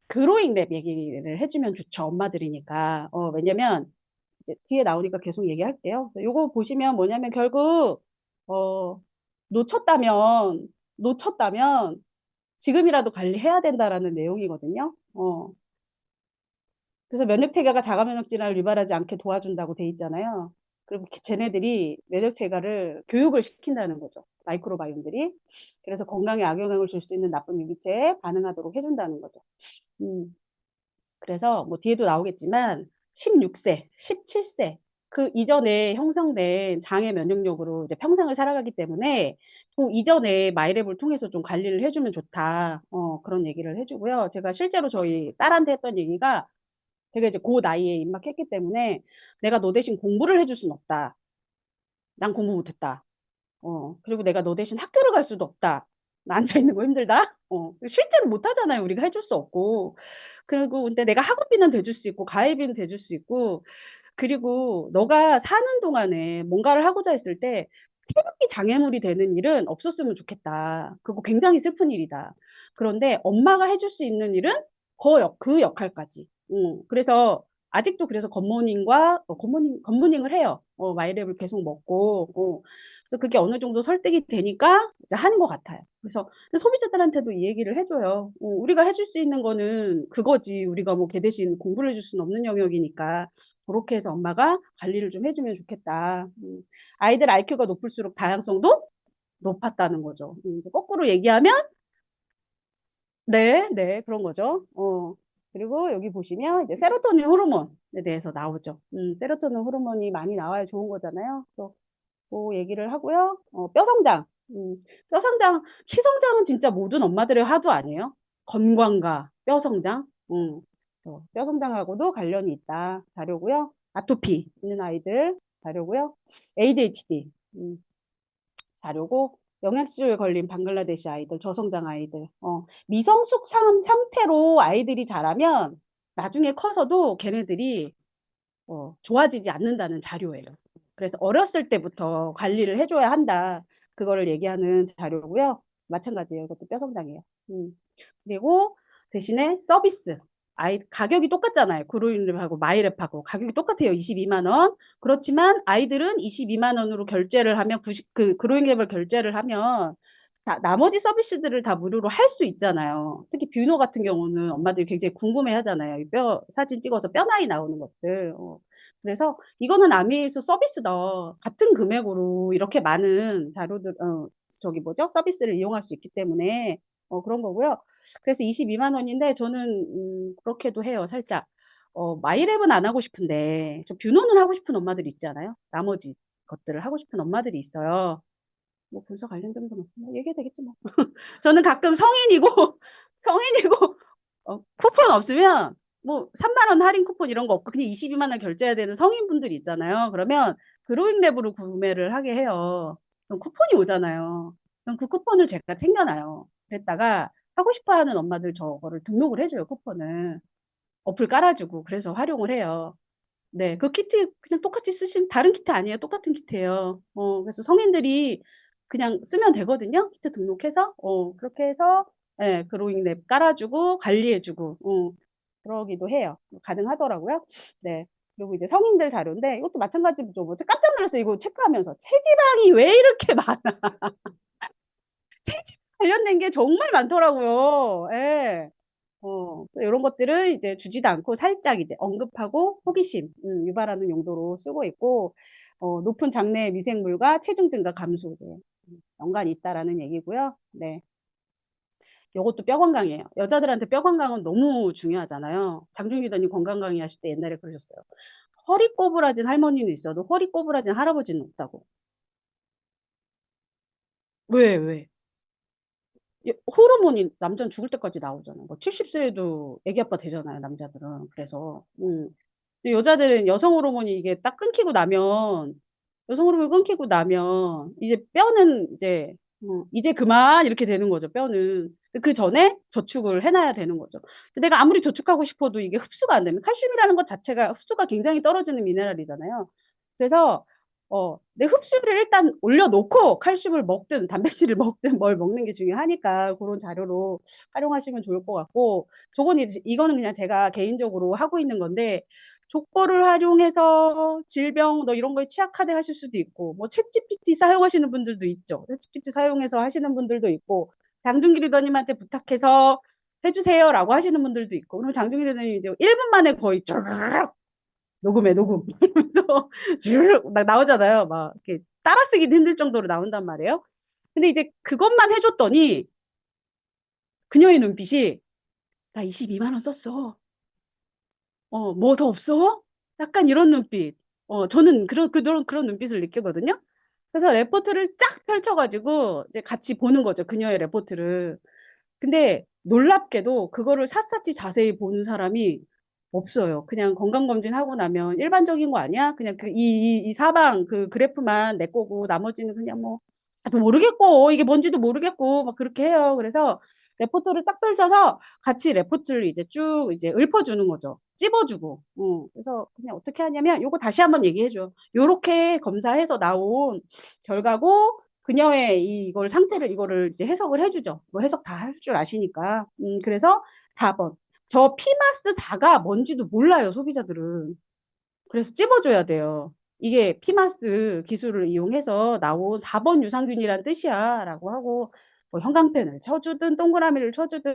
그로잉 랩 얘기를 해주면 좋죠. 엄마들이니까. 왜냐면 이제 뒤에 나오니까 계속 얘기할게요. 그래서 요거 보시면 뭐냐면 결국 어, 놓쳤다면 지금이라도 관리해야 된다라는 내용이거든요. 그래서 면역체계가 자가 면역 질환을 유발하지 않게 도와준다고 돼 있잖아요. 그리고 쟤네들이 면역체계를 교육을 시킨다는 거죠. 마이크로바이옴들이. 그래서 건강에 악영향을 줄 수 있는 나쁜 유기체에 반응하도록 해준다는 거죠. 그래서 뭐 뒤에도 나오겠지만 16세, 17세 그 이전에 형성된 장애 면역력으로 이제 평생을 살아가기 때문에 그 이전에 마이랩을 통해서 좀 관리를 해주면 좋다. 그런 얘기를 해주고요. 제가 실제로 저희 딸한테 했던 얘기가 걔가 이제 그 나이에 입학했기 때문에 내가 너 대신 공부를 해줄 순 없다. 난 공부 못했다. 그리고 내가 너 대신 학교를 갈 수도 없다. 나 앉아 있는 거 힘들다. 실제로 못 하잖아요. 우리가 해줄 수 없고. 그리고 근데 내가 학원비는 대줄 수 있고, 가해비는 대줄 수 있고, 그리고 너가 사는 동안에 뭔가를 하고자 했을 때 태극기 장애물이 되는 일은 없었으면 좋겠다. 그거 굉장히 슬픈 일이다. 그런데 엄마가 해줄 수 있는 일은 그 역할까지. 그래서 아직도 그래서 굿모닝을 해요. 마이랩을 계속 먹고. 그래서 그게 어느 정도 설득이 되니까 이제 하는 것 같아요. 그래서 근데 소비자들한테도 이 얘기를 해줘요. 우리가 해줄 수 있는 거는 그거지. 우리가 뭐 걔 대신 공부를 해줄 수는 없는 영역이니까. 그렇게 해서 엄마가 관리를 좀 해주면 좋겠다. 아이들 IQ가 높을수록 다양성도 높았다는 거죠. 거꾸로 얘기하면 네, 네, 그런 거죠. 그리고 여기 보시면 이제 세로토닌 호르몬에 대해서 나오죠. 세로토닌 호르몬이 많이 나와야 좋은 거잖아요. 또 그 얘기를 하고요. 뼈 성장. 뼈 성장, 키 성장은 진짜 모든 엄마들의 화두 아니에요? 건강과 뼈 성장. 뼈 성장하고도 관련이 있다. 자료고요. 아토피 있는 아이들 자료고요. ADHD 자료고 영양실조에 걸린 방글라데시 아이들, 저성장 아이들. 미성숙 상태로 아이들이 자라면 나중에 커서도 걔네들이 좋아지지 않는다는 자료예요. 그래서 어렸을 때부터 관리를 해줘야 한다. 그거를 얘기하는 자료고요. 마찬가지예요. 이것도 뼈 성장이에요. 그리고 대신에 서비스. 가격이 똑같잖아요. 그로인랩하고 마이랩하고 가격이 똑같아요. 22만 원. 그렇지만 아이들은 22만 원으로 결제를 하면 그로인랩을 결제를 하면 나머지 서비스들을 다 무료로 할 수 있잖아요. 특히 뷰노 같은 경우는 엄마들이 굉장히 궁금해 하잖아요. 이 뼈 사진 찍어서 뼈 나이 나오는 것들. 그래서 이거는 아미일수 서비스다. 같은 금액으로 이렇게 많은 자료들, 저기 뭐죠? 서비스를 이용할 수 있기 때문에 그런 거고요. 그래서 22만 원인데 저는 그렇게도 해요. 살짝. 마이랩은 안 하고 싶은데 저 뷰노는 하고 싶은 엄마들 있잖아요. 나머지 것들을 하고 싶은 엄마들이 있어요. 뭐 분석 관련된 건 뭐 얘기해도 되겠지 뭐. 저는 가끔 성인이고 성인이고 쿠폰 없으면 뭐 3만 원 할인 쿠폰 이런 거 없고 그냥 22만 원 결제해야 되는 성인분들이 있잖아요. 그러면 그로잉랩으로 구매를 하게 해요. 그럼 쿠폰이 오잖아요. 그럼 그 쿠폰을 제가 챙겨놔요. 그랬다가 하고 싶어 하는 엄마들 저거를 등록을 해줘요, 쿠폰을. 어플 깔아주고 그래서 활용을 해요. 네, 그 키트 그냥 똑같이 쓰시면 다른 키트 아니에요. 똑같은 키트예요. 그래서 성인들이 그냥 쓰면 되거든요. 키트 등록해서 그렇게 해서 예, 그로잉랩 깔아주고 관리해주고 그러기도 해요. 가능하더라고요. 네. 그리고 이제 성인들 자료인데 이것도 마찬가지죠. 뭐 깜짝 놀랐어요. 이거 체크하면서 체지방이 왜 이렇게 많아? 체지방 관련된 게 정말 많더라고요. 예. 이런 것들을 이제 주지도 않고 살짝 이제 언급하고 호기심 유발하는 용도로 쓰고 있고, 높은 장내 미생물과 체중 증가 감소 이제 연관이 있다라는 얘기고요. 네. 요것도 뼈 건강이에요. 여자들한테 뼈 건강은 너무 중요하잖아요. 장준기 더님 건강 강의 하실 때 옛날에 그러셨어요. 허리 꼬부라진 할머니는 있어도 허리 꼬부라진 할아버지는 없다고. 왜, 왜? 호르몬이 남자는 죽을 때까지 나오잖아요. 뭐 70세에도 애기 아빠 되잖아요, 남자들은. 그래서 근데 여자들은 여성 호르몬이 이게 딱 끊기고 나면 여성 호르몬이 끊기고 나면 이제 뼈는 이제 그만 이렇게 되는 거죠, 뼈는. 그 전에 저축을 해놔야 되는 거죠. 근데 내가 아무리 저축하고 싶어도 이게 흡수가 안 되면 칼슘이라는 것 자체가 흡수가 굉장히 떨어지는 미네랄이잖아요. 그래서 내 흡수를 일단 올려놓고 칼슘을 먹든 단백질을 먹든 뭘 먹는 게 중요하니까 그런 자료로 활용하시면 좋을 것 같고, 이거는 그냥 제가 개인적으로 하고 있는 건데, 족보를 활용해서 질병 너 이런 거에 취약하대 하실 수도 있고, 뭐 챗GPT 사용하시는 분들도 있죠. 챗GPT 사용해서 하시는 분들도 있고, 장준기 리더님한테 부탁해서 해주세요라고 하시는 분들도 있고, 그럼 장준기 리더님 이제 1분 만에 거의 쭈르륵 녹음해 녹음 이러면서 쭈르륵 막 나오잖아요. 막 이렇게 따라쓰기도 힘들 정도로 나온단 말이에요. 근데 이제 그것만 해줬더니 그녀의 눈빛이 나 22만 원 썼어. 뭐 더 없어? 약간 이런 눈빛. 저는 그런 눈빛을 느끼거든요. 그래서 레포트를 쫙 펼쳐가지고 이제 같이 보는 거죠. 그녀의 레포트를. 근데 놀랍게도 그거를 샅샅이 자세히 보는 사람이 없어요. 그냥 건강검진 하고 나면 일반적인 거 아니야? 그냥 이 사방 그 그래프만 내 거고 나머지는 그냥 뭐, 나도 모르겠고, 이게 뭔지도 모르겠고, 막 그렇게 해요. 그래서 레포트를 딱 펼쳐서 같이 레포트를 이제 쭉 이제 읊어주는 거죠. 찝어주고. 그래서 그냥 어떻게 하냐면, 요거 다시 한번 얘기해줘. 요렇게 검사해서 나온 결과고, 그녀의 이걸 상태를, 이거를 이제 해석을 해주죠. 뭐 해석 다 할 줄 아시니까. 그래서 4번. 저 피마스4가 뭔지도 몰라요, 소비자들은. 그래서 찝어줘야 돼요. 이게 피마스 기술을 이용해서 나온 4번 유산균이란 뜻이야 라고 하고 뭐 형광펜을 쳐주든 동그라미를 쳐주든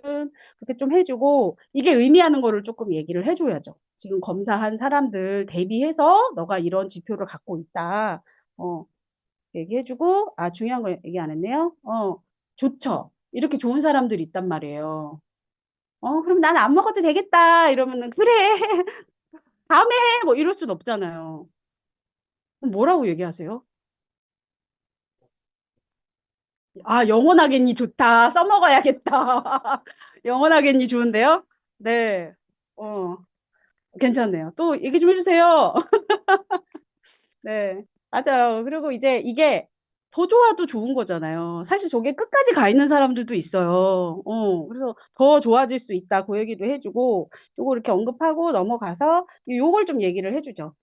그렇게 좀 해주고 이게 의미하는 거를 조금 얘기를 해줘야죠. 지금 검사한 사람들 대비해서 너가 이런 지표를 갖고 있다. 얘기해주고 중요한 거 얘기 안 했네요. 좋죠. 이렇게 좋은 사람들이 있단 말이에요. 그럼 난 안 먹어도 되겠다. 이러면은, 그래. 다음에 해. 뭐 이럴 순 없잖아요. 그럼 뭐라고 얘기하세요? 영원하겠니 좋다. 써먹어야겠다. 영원하겠니 좋은데요? 네. 어, 괜찮네요. 또 얘기 좀 해주세요. 네. 맞아요. 그리고 이제 이게 더 좋아도 좋은 거잖아요. 사실 저게 끝까지 가 있는 사람들도 있어요. 그래서 더 좋아질 수 있다. 그 얘기도 해주고, 요거 이렇게 언급하고 넘어가서 요걸 좀 얘기를 해주죠.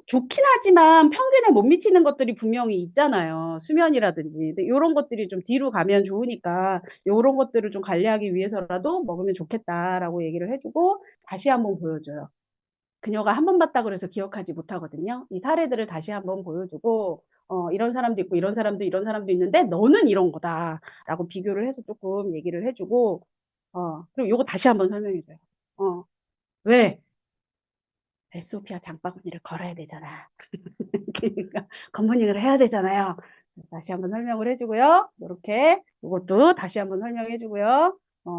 좋긴 하지만 평균에 못 미치는 것들이 분명히 있잖아요. 수면이라든지. 근데 요런 것들이 좀 뒤로 가면 좋으니까 요런 것들을 좀 관리하기 위해서라도 먹으면 좋겠다라고 얘기를 해주고 다시 한번 보여줘요. 그녀가 한 번 봤다 그래서 기억하지 못하거든요. 이 사례들을 다시 한번 보여주고, 이런 사람도 있고, 이런 사람도 있는데, 너는 이런 거다라고 비교를 해서 조금 얘기를 해주고, 그리고 요거 다시 한번 설명해줘요. 왜? 에스오피아 장바구니를 걸어야 되잖아. 그러니까, 굿모닝을 해야 되잖아요. 다시 한번 설명을 해주고요. 이렇게, 이것도 다시 한번 설명해주고요.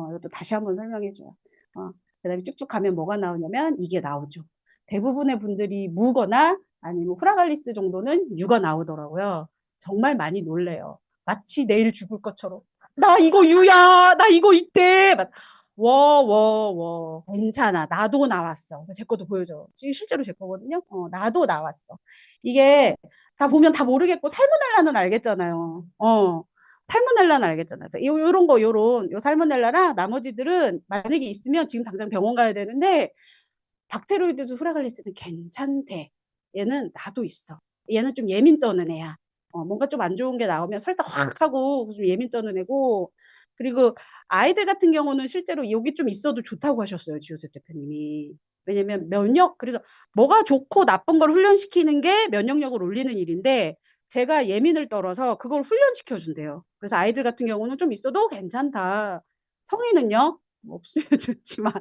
이것도 다시 한번 설명해줘요. 그 다음에 쭉쭉 가면 뭐가 나오냐면, 이게 나오죠. 대부분의 분들이 무거나 아니면 후라갈리스 정도는 유가 나오더라고요. 정말 많이 놀래요. 마치 내일 죽을 것처럼. 나 이거 유야! 나 이거 있대! 막, 괜찮아. 나도 나왔어. 그래서 제 것도 보여줘. 지금 실제로 제 거거든요. 나도 나왔어. 이게 다 보면 다 모르겠고, 살모넬라는 알겠잖아요. 살모넬라는 알겠잖아요. 요런 거, 요 살모넬라랑 나머지들은 만약에 있으면 지금 당장 병원 가야 되는데, 박테로이드도 후라갈리스는 괜찮대. 얘는 나도 있어. 얘는 좀 예민 떠는 애야. 뭔가 좀 안 좋은 게 나오면 설득 확 하고 좀 예민 떠는 애고 그리고 아이들 같은 경우는 실제로 여기 좀 있어도 좋다고 하셨어요. 지호셉 대표님이. 왜냐면 그래서 뭐가 좋고 나쁜 걸 훈련시키는 게 면역력을 올리는 일인데 제가 예민을 떨어서 그걸 훈련시켜 준대요. 그래서 아이들 같은 경우는 좀 있어도 괜찮다. 성인은요? 없으면 좋지만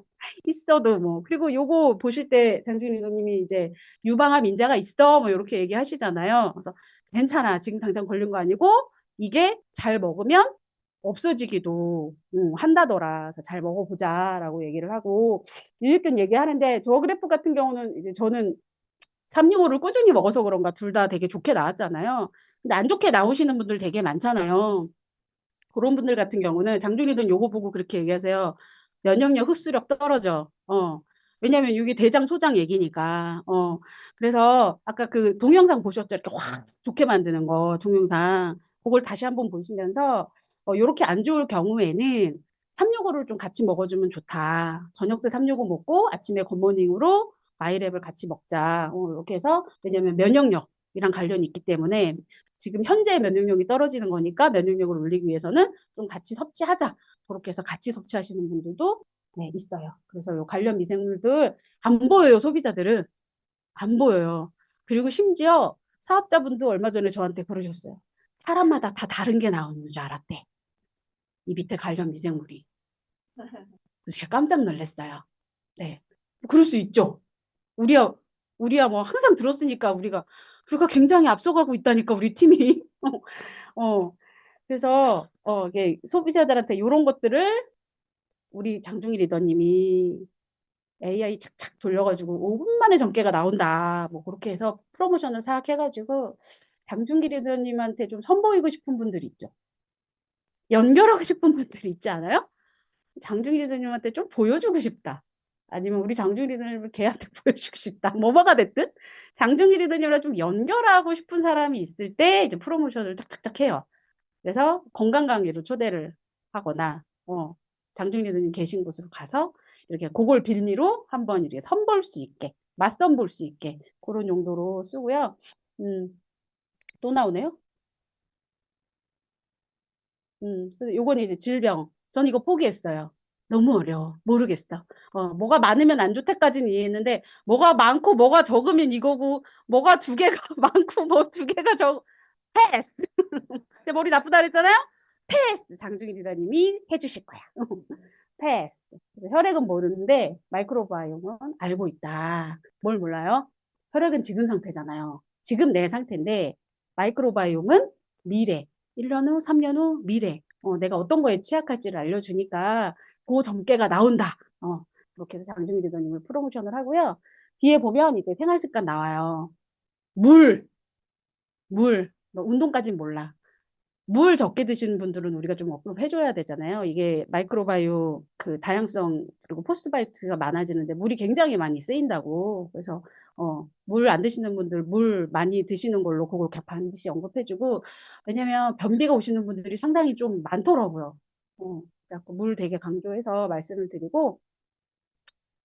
있어도 뭐 그리고 요거 보실 때 장준희 리더님이 이제 유방암 인자가 있어 뭐 이렇게 얘기하시잖아요. 그래서 괜찮아 지금 당장 걸린 거 아니고 이게 잘 먹으면 없어지기도 한다더라. 그래서 잘 먹어보자라고 얘기를 하고 유익균 얘기하는데 저 그래프 같은 경우는 이제 저는 365를 꾸준히 먹어서 그런가 둘 다 되게 좋게 나왔잖아요. 근데 안 좋게 나오시는 분들 되게 많잖아요. 그런 분들 같은 경우는 장준이든 요거 보고 그렇게 얘기하세요. 면역력 흡수력 떨어져. 왜냐면 이게 대장 소장 얘기니까. 그래서 아까 그 동영상 보셨죠? 이렇게 확 좋게 만드는 거 동영상. 그걸 다시 한번 보시면서 요렇게 안 좋을 경우에는 365를 좀 같이 먹어주면 좋다. 저녁 때 365 먹고 아침에 굿모닝으로 마이랩을 같이 먹자. 이렇게 해서 왜냐면 면역력이랑 관련이 있기 때문에 지금 현재 면역력이 떨어지는 거니까 면역력을 올리기 위해서는 좀 같이 섭취하자. 그렇게 해서 같이 섭취하시는 분들도 네, 있어요. 그래서 요 관련 미생물들 안 보여요, 소비자들은. 안 보여요. 그리고 심지어 사업자분도 얼마 전에 저한테 그러셨어요. 사람마다 다 다른 게 나오는 줄 알았대. 이 밑에 관련 미생물이. 그래서 제가 깜짝 놀랐어요. 네. 그럴 수 있죠. 우리야, 우리야 뭐 항상 들었으니까 우리가 굉장히 앞서가고 있다니까, 우리 팀이. 어, 그래서 이게 소비자들한테 이런 것들을 우리 장중희 리더님이 AI 착착 돌려가지고 5분 만에 전개가 나온다. 뭐 그렇게 해서 프로모션을 싹 해가지고 장중희 리더님한테 좀 선보이고 싶은 분들이 있죠. 연결하고 싶은 분들이 있지 않아요? 장중희 리더님한테 좀 보여주고 싶다. 아니면 우리 장준희 리더님을 걔한테 보여주고 싶다. 뭐가 됐든 장준희 리더님이랑 좀 연결하고 싶은 사람이 있을 때 이제 프로모션을 짝짝짝 해요. 그래서 건강 강의로 초대를 하거나 장준희 리더님 계신 곳으로 가서 이렇게 그걸 빌미로 한번 이렇게 선볼 수 있게 맞선 볼 수 있게 그런 용도로 쓰고요. 또 나오네요. 그래서 요거는 이제 질병. 전 이거 포기했어요. 너무 어려워. 모르겠어. 뭐가 많으면 안 좋다까지는 이해했는데, 뭐가 많고 뭐가 적으면 이거고, 뭐가 두 개가 많고 뭐 두 개가 패스! 제 머리 나쁘다 그랬잖아요? 패스! 장중희 리더님이 해주실 거야. 패스. 그래서 혈액은 모르는데, 마이크로바이옴은 알고 있다. 뭘 몰라요? 혈액은 지금 상태잖아요. 지금 내 상태인데, 마이크로바이옴은 미래. 1년 후, 3년 후, 미래. 내가 어떤 거에 취약할지를 알려주니까 그 점괘가 나온다. 그렇게 해서 장준희 리더님을 프로모션을 하고요. 뒤에 보면 이제 생활습관 나와요. 물. 너 운동까진 몰라. 물 적게 드시는 분들은 우리가 좀 언급해줘야 되잖아요. 이게 마이크로바이오 그 다양성 그리고 포스트바이오틱스가 많아지는데 물이 굉장히 많이 쓰인다고. 그래서 물 안 드시는 분들 물 많이 드시는 걸로 그걸 반드시 언급해주고 왜냐면 변비가 오시는 분들이 상당히 좀 많더라고요. 그래서 물 되게 강조해서 말씀을 드리고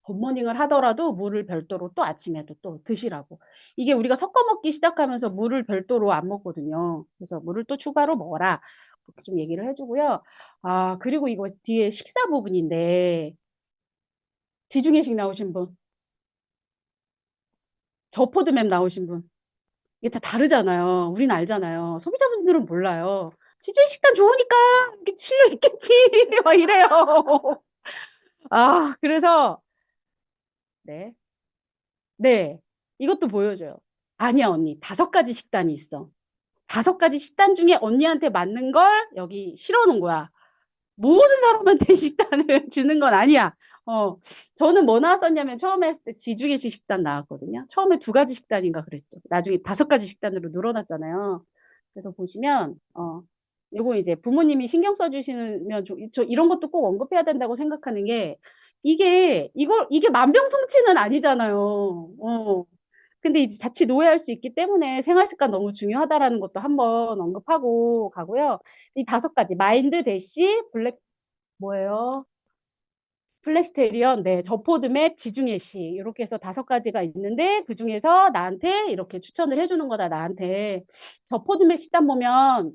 굿모닝을 하더라도 물을 별도로 또 아침에도 또 드시라고. 이게 우리가 섞어 먹기 시작하면서 물을 별도로 안 먹거든요. 그래서 물을 또 추가로 먹어라. 그렇게 좀 얘기를 해주고요. 그리고 이거 뒤에 식사 부분인데, 지중해식 나오신 분, 저포드맵 나오신 분, 이게 다 다르잖아요. 우리는 알잖아요. 소비자분들은 몰라요. 지중해 식단 좋으니까 이렇게 실려 있겠지. 막 이래요. 그래서, 네. 네. 이것도 보여줘요. 아니야, 언니. 5가지 식단이 있어. 5가지 식단 중에 언니한테 맞는 걸 여기 실어 놓은 거야. 모든 사람한테 식단을 주는 건 아니야. 저는 뭐 나왔었냐면 처음에 했을 때 지중해식 식단 나왔거든요. 처음에 2가지 식단인가 그랬죠. 나중에 5가지 식단으로 늘어났잖아요. 그래서 보시면, 요거 이제 부모님이 신경 써주시면, 저 이런 것도 꼭 언급해야 된다고 생각하는 게, 이게 만병통치는 아니잖아요. 근데 이제 자칫 오해할 수 있기 때문에 생활 습관 너무 중요하다라는 것도 한번 언급하고 가고요. 이 5가지 마인드 대시 뭐예요? 플렉스테리언, 네, 저포드맵, 지중해시 이렇게 해서 5가지가 있는데 그 중에서 나한테 이렇게 추천을 해주는 거다. 나한테 저포드맵 식단 보면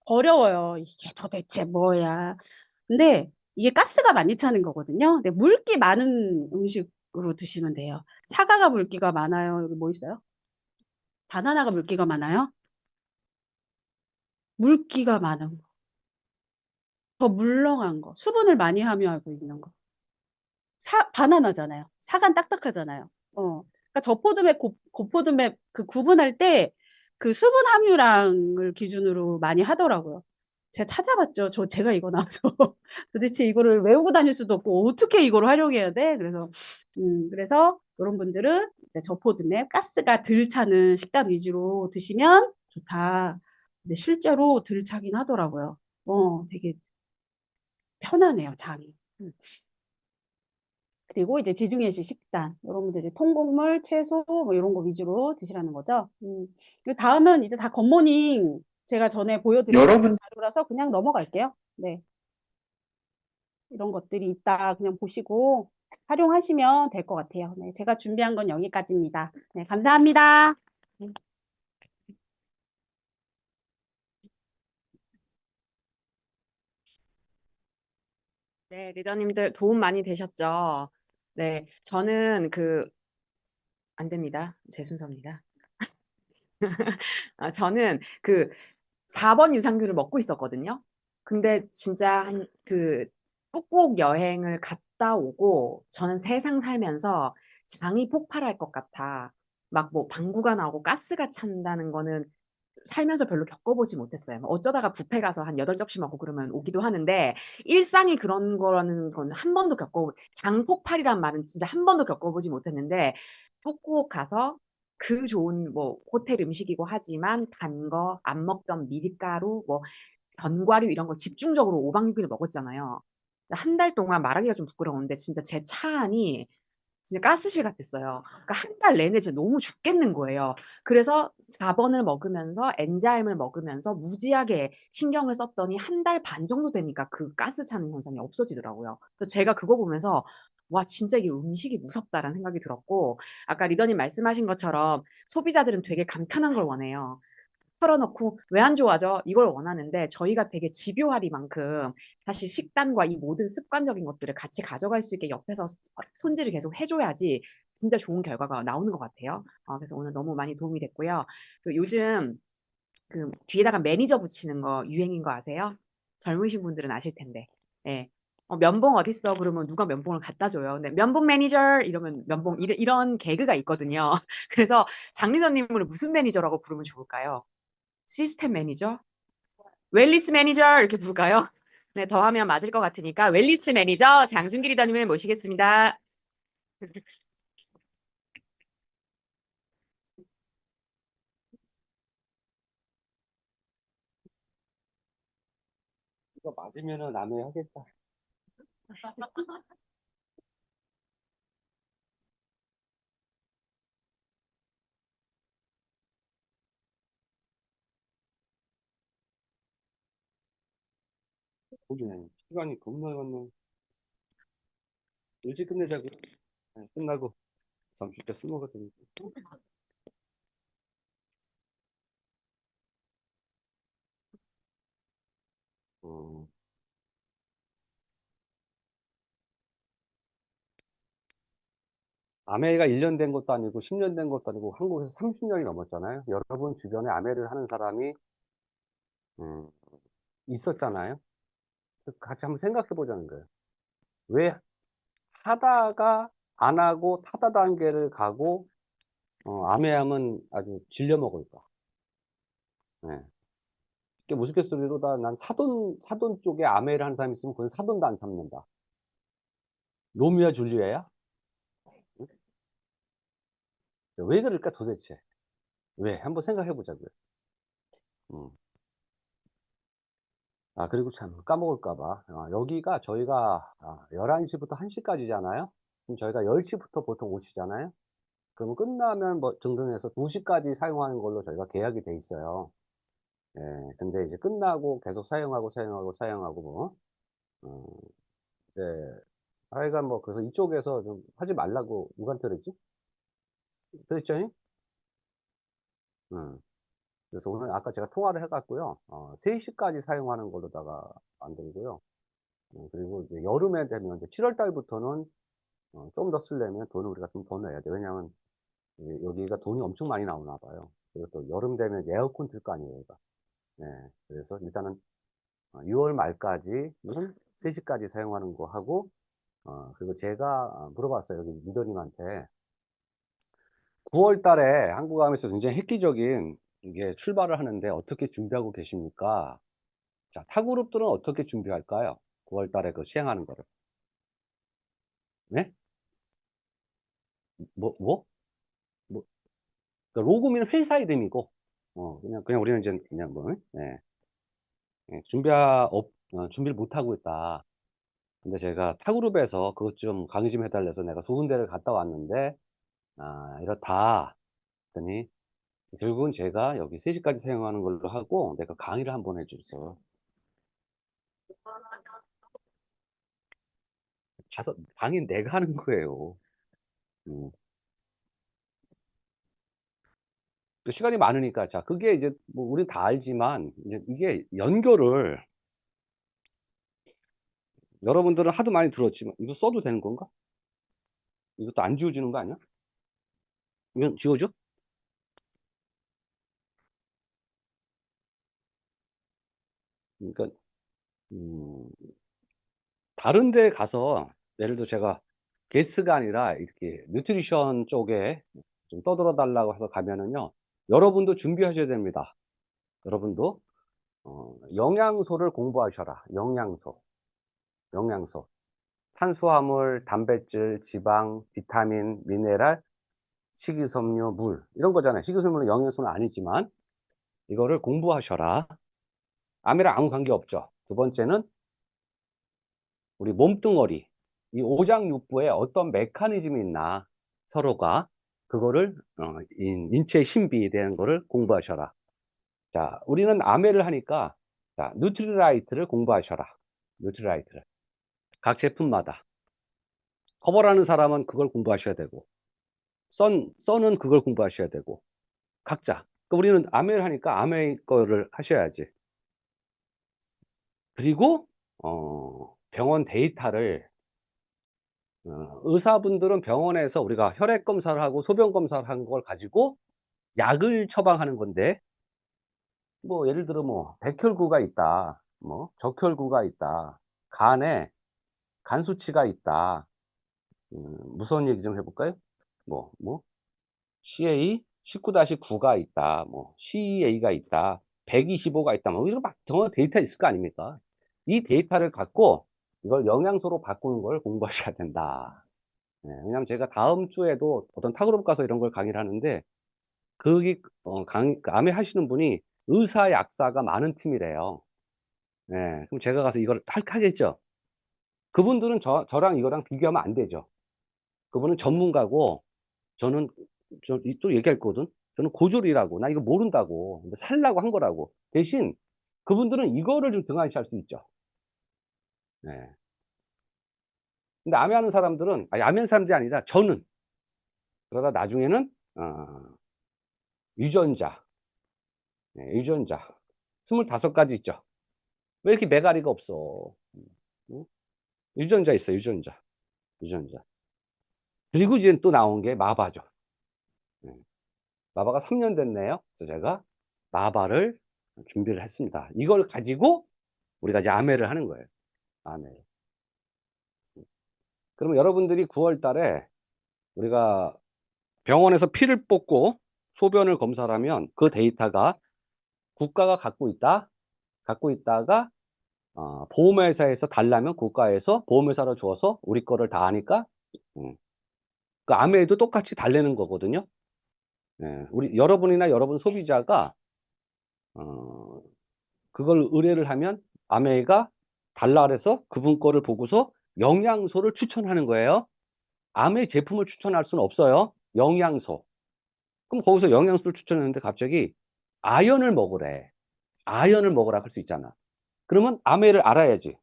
어려워요. 이게 도대체 뭐야? 근데 이게 가스가 많이 차는 거거든요. 근데 물기 많은 음식으로 드시면 돼요. 사과가 물기가 많아요. 여기 뭐 있어요? 바나나가 물기가 많아요? 물기가 많은 거. 더 물렁한 거. 수분을 많이 함유하고 있는 거. 바나나잖아요. 사과는 딱딱하잖아요. 그러니까 저포도맥, 고포도맥 그 구분할 때 그 수분 함유량을 기준으로 많이 하더라고요. 제가 찾아봤죠. 제가 이거 나와서 도대체 이거를 외우고 다닐 수도 없고 어떻게 이걸 활용해야 돼? 그래서 이런 분들은 이제 저포도맥 가스가 덜 차는 식단 위주로 드시면 좋다. 근데 실제로 덜 차긴 하더라고요. 되게 편하네요, 장이. 그리고 이제 지중해식 식단, 여러분들 이제 통곡물, 채소 뭐 이런 거 위주로 드시라는 거죠. 그리고 다음은 이제 다 굿모닝 제가 전에 보여드렸던 여러분, 자료라서 그냥 넘어갈게요. 네, 이런 것들이 있다 그냥 보시고 활용하시면 될 것 같아요. 네, 제가 준비한 건 여기까지입니다. 네, 감사합니다. 네, 리더님들 도움 많이 되셨죠? 네, 저는 안 됩니다. 제 순서입니다. 저는 4번 유산균을 먹고 있었거든요. 근데 진짜 꾹꾹 여행을 갔다 오고 저는 세상 살면서 장이 폭발할 것 같아. 막 뭐 방구가 나오고 가스가 찬다는 거는 살면서 별로 겪어보지 못했어요. 뭐 어쩌다가 뷔페 가서 한 8접시 먹고 그러면 오기도 하는데 일상이 그런 거라는 건 한 번도 장 폭발이란 말은 진짜 한 번도 겪어보지 못했는데 꾹꾹 가서 그 좋은 뭐 호텔 음식이고 하지만 단 거 안 먹던 밀가루 뭐 견과류 이런 거 집중적으로 5박 6일 먹었잖아요. 한 달 동안 말하기가 좀 부끄러운데 진짜 제 차 안이 진짜 가스실 같았어요. 그러니까 한 달 내내 진짜 너무 죽겠는 거예요. 그래서 4번을 먹으면서 엔자임을 먹으면서 무지하게 신경을 썼더니 한 달 반 정도 되니까 그 가스 차는 현상이 없어지더라고요. 그래서 제가 그거 보면서 '와 진짜 이게 음식이 무섭다.'라는 생각이 들었고 아까 리더님 말씀하신 것처럼 소비자들은 되게 간편한 걸 원해요. 털어놓고 "왜 안 좋아져?" 이걸 원하는데 저희가 되게 집요하리만큼 사실 식단과 이 모든 습관적인 것들을 같이 가져갈 수 있게 옆에서 손질을 계속 해 줘야지 진짜 좋은 결과가 나오는 것 같아요. 그래서 오늘 너무 많이 도움이 됐고요. 요즘 그 뒤에다가 매니저 붙이는 거 유행인 거 아세요? 젊으신 분들은 아실 텐데. 예. "면봉 어딨어?" 그러면 누가 면봉을 갖다 줘요. 근데 "면봉 매니저." 이러면 면봉 이런 개그가 있거든요. 그래서 장 리더님을 무슨 매니저라고 부르면 좋을까요? 시스템 매니저? 웰리스 매니저 이렇게 부를까요? 네, 더하면 맞을 것 같으니까 웰리스 매니저 장준기 리더님을 모시겠습니다. 이거 맞으면은 남해 하겠다. 보기네. 시간이 겁나 갔네. 일찍 끝내자고. 네, 끝나고 점심 때 술 먹어야 되니까. 어, 아메가 1년 된 것도 아니고 10년 된 것도 아니고 한국에서 30년이 넘었잖아요. 여러분 주변에 아메를 하는 사람이 음, 있었잖아요. 같이 한번 생각해 보자는 거예요. 왜 하다가 안 하고 타다 단계를 가고 아메하면 아주 질려 먹을까? 네. 이게 우스갯소리로다 난 사돈 쪽에 아메를 하는 사람이 있으면 그건 사돈도 안 삼는다. 로미오와 줄리엣야? 응? 왜 그럴까 도대체? 왜? 한번 생각해 보자고요. 음. 그리고 참 까먹을까 봐. 여기가 저희가 11시부터 1시까지잖아요. 그럼 저희가 10시부터 보통 오시잖아요. 그러면 끝나면 뭐 등등해서 2시까지 사용하는 걸로 저희가 계약이 돼 있어요. 예, 근데 이제 끝나고 계속 사용하고 뭐, 어, 이제 하여간 뭐 그래서 이쪽에서 좀 하지 말라고 누구한테 그랬지? 그랬죠? 응. 그래서 오늘 아까 제가 통화를 해갖고요. 3시까지 사용하는 걸로다가 만들고요. 그리고 이제 여름에 되면 이제 7월 달부터는 좀 더 쓰려면 돈을 우리가 좀 더 내야 돼. 왜냐하면 여기가 돈이 엄청 많이 나오나 봐요. 그리고 또 여름 되면 이제 에어컨 틀 거 아니에요, 얘가. 네. 그래서 일단은 6월 말까지는 3시까지 사용하는 거 하고, 그리고 제가 물어봤어요. 여기 리더님한테. 9월 달에 한국암에서 굉장히 획기적인 이게 출발을 하는데 어떻게 준비하고 계십니까? 자, 타그룹들은 어떻게 준비할까요? 9월 달에 그 시행하는 거를. 네? 뭐, 뭐? 뭐, 그 로그민은 회사 이름이고, 그냥 우리는 이제 그냥 뭐, 예, 예, 준비를 못 하고 있다. 근데 제가 타그룹에서 그것 좀 강의 좀 해달래서 내가 2군데를 갔다 왔는데, 이렇다. 했더니, 결국은 제가 여기 3시까지 사용하는 걸로 하고, 내가 강의를 한번 해줬어. 가서, 강의 내가 하는 거예요. 음. 그 시간이 많으니까, 자, 그게 이제, 뭐, 우리 다 알지만, 이제 이게 연결을, 여러분들은 하도 많이 들었지만, 이거 써도 되는 건가? 이것도 안 지워지는 거 아니야? 이건 지워져? 그러니까, 음, 다른 데 가서, 예를 들어 제가 게스트가 아니라 이렇게 뉴트리션 쪽에 좀 떠들어 달라고 해서 가면은요, 여러분도 준비하셔야 됩니다. 여러분도, 영양소를 공부하셔라. 영양소. 탄수화물, 단백질, 지방, 비타민, 미네랄, 식이섬유, 물. 이런 거잖아요. 식이섬유는 영양소는 아니지만, 이거를 공부하셔라. 암이랑 아무 관계 없죠. 두 번째는 우리 몸뚱어리, 이 오장육부에 어떤 메커니즘이 있나, 서로가. 그거를, 인체 신비에 대한 거를 공부하셔라. 자, 우리는 아메를 하니까, 자, 뉴트리라이트를 공부하셔라. 뉴트리라이트를. 각 제품마다. 커버라는 사람은 그걸 공부하셔야 되고, 썬은 그걸 공부하셔야 되고, 각자. 그러니까 우리는 아메를 하니까 아메 거를 하셔야지. 그리고, 병원 데이터를, 의사분들은 병원에서 우리가 혈액 검사를 하고 소변 검사를 한 걸 가지고 약을 처방하는 건데, 뭐, 예를 들어 뭐, 백혈구가 있다, 뭐, 적혈구가 있다, 간에 간 수치가 있다, 무서운 얘기 좀 해볼까요? 뭐, CA 19-9가 있다, 뭐, CA가 있다, 125가 있다, 뭐, 이런 막 병원 데이터 있을 거 아닙니까? 이 데이터를 갖고 이걸 영양소로 바꾸는 걸 공부하셔야 된다. 왜냐면 제가 다음 주에도 어떤 타그룹 가서 이런 걸 강의를 하는데, 거기, 암에 하시는 분이 의사, 약사가 많은 팀이래요. 그럼 제가 가서 이걸 하겠죠. 그분들은 저랑 이거랑 비교하면 안 되죠. 그분은 전문가고, 저는, 또 얘기할 거거든. 저는 고졸이라고, 나 이거 모른다고, 살라고 한 거라고. 대신, 그분들은 이거를 좀 등한시할 수 있죠. 네. 근데 암에 하는 사람들은, 아니, 암에 하는 사람들이 아니라, 저는, 그러다 나중에는, 유전자, 유전자. 25가지 있죠. 왜 이렇게 메가리가 없어? 응? 유전자 있어, 유전자. 유전자. 그리고 이제 또 나온 게 마바죠. 마바가 3년 됐네요. 그래서 제가 마바를 준비를 했습니다. 이걸 가지고 우리가 이제 아메를 하는 거예요. 아메. 그러면 여러분들이 9월 달에 우리가 병원에서 피를 뽑고 소변을 검사를 하면 그 데이터가 국가가 갖고 있다. 갖고 있다가 보험회사에서 달라면 국가에서 보험회사로 주어서 우리 거를 다 하니까 그 아메도 똑같이 달래는 거거든요. 우리 여러분이나 여러분 소비자가 그걸 의뢰를 하면 아메가 달라 그래서 그분 거를 보고서 영양소를 추천하는 거예요. 아메 제품을 추천할 수는 없어요. 영양소. 그럼 거기서 영양소를 추천했는데 갑자기 아연을 먹으래. 아연을 먹으라 할 수 있잖아. 그러면 아메를 알아야지.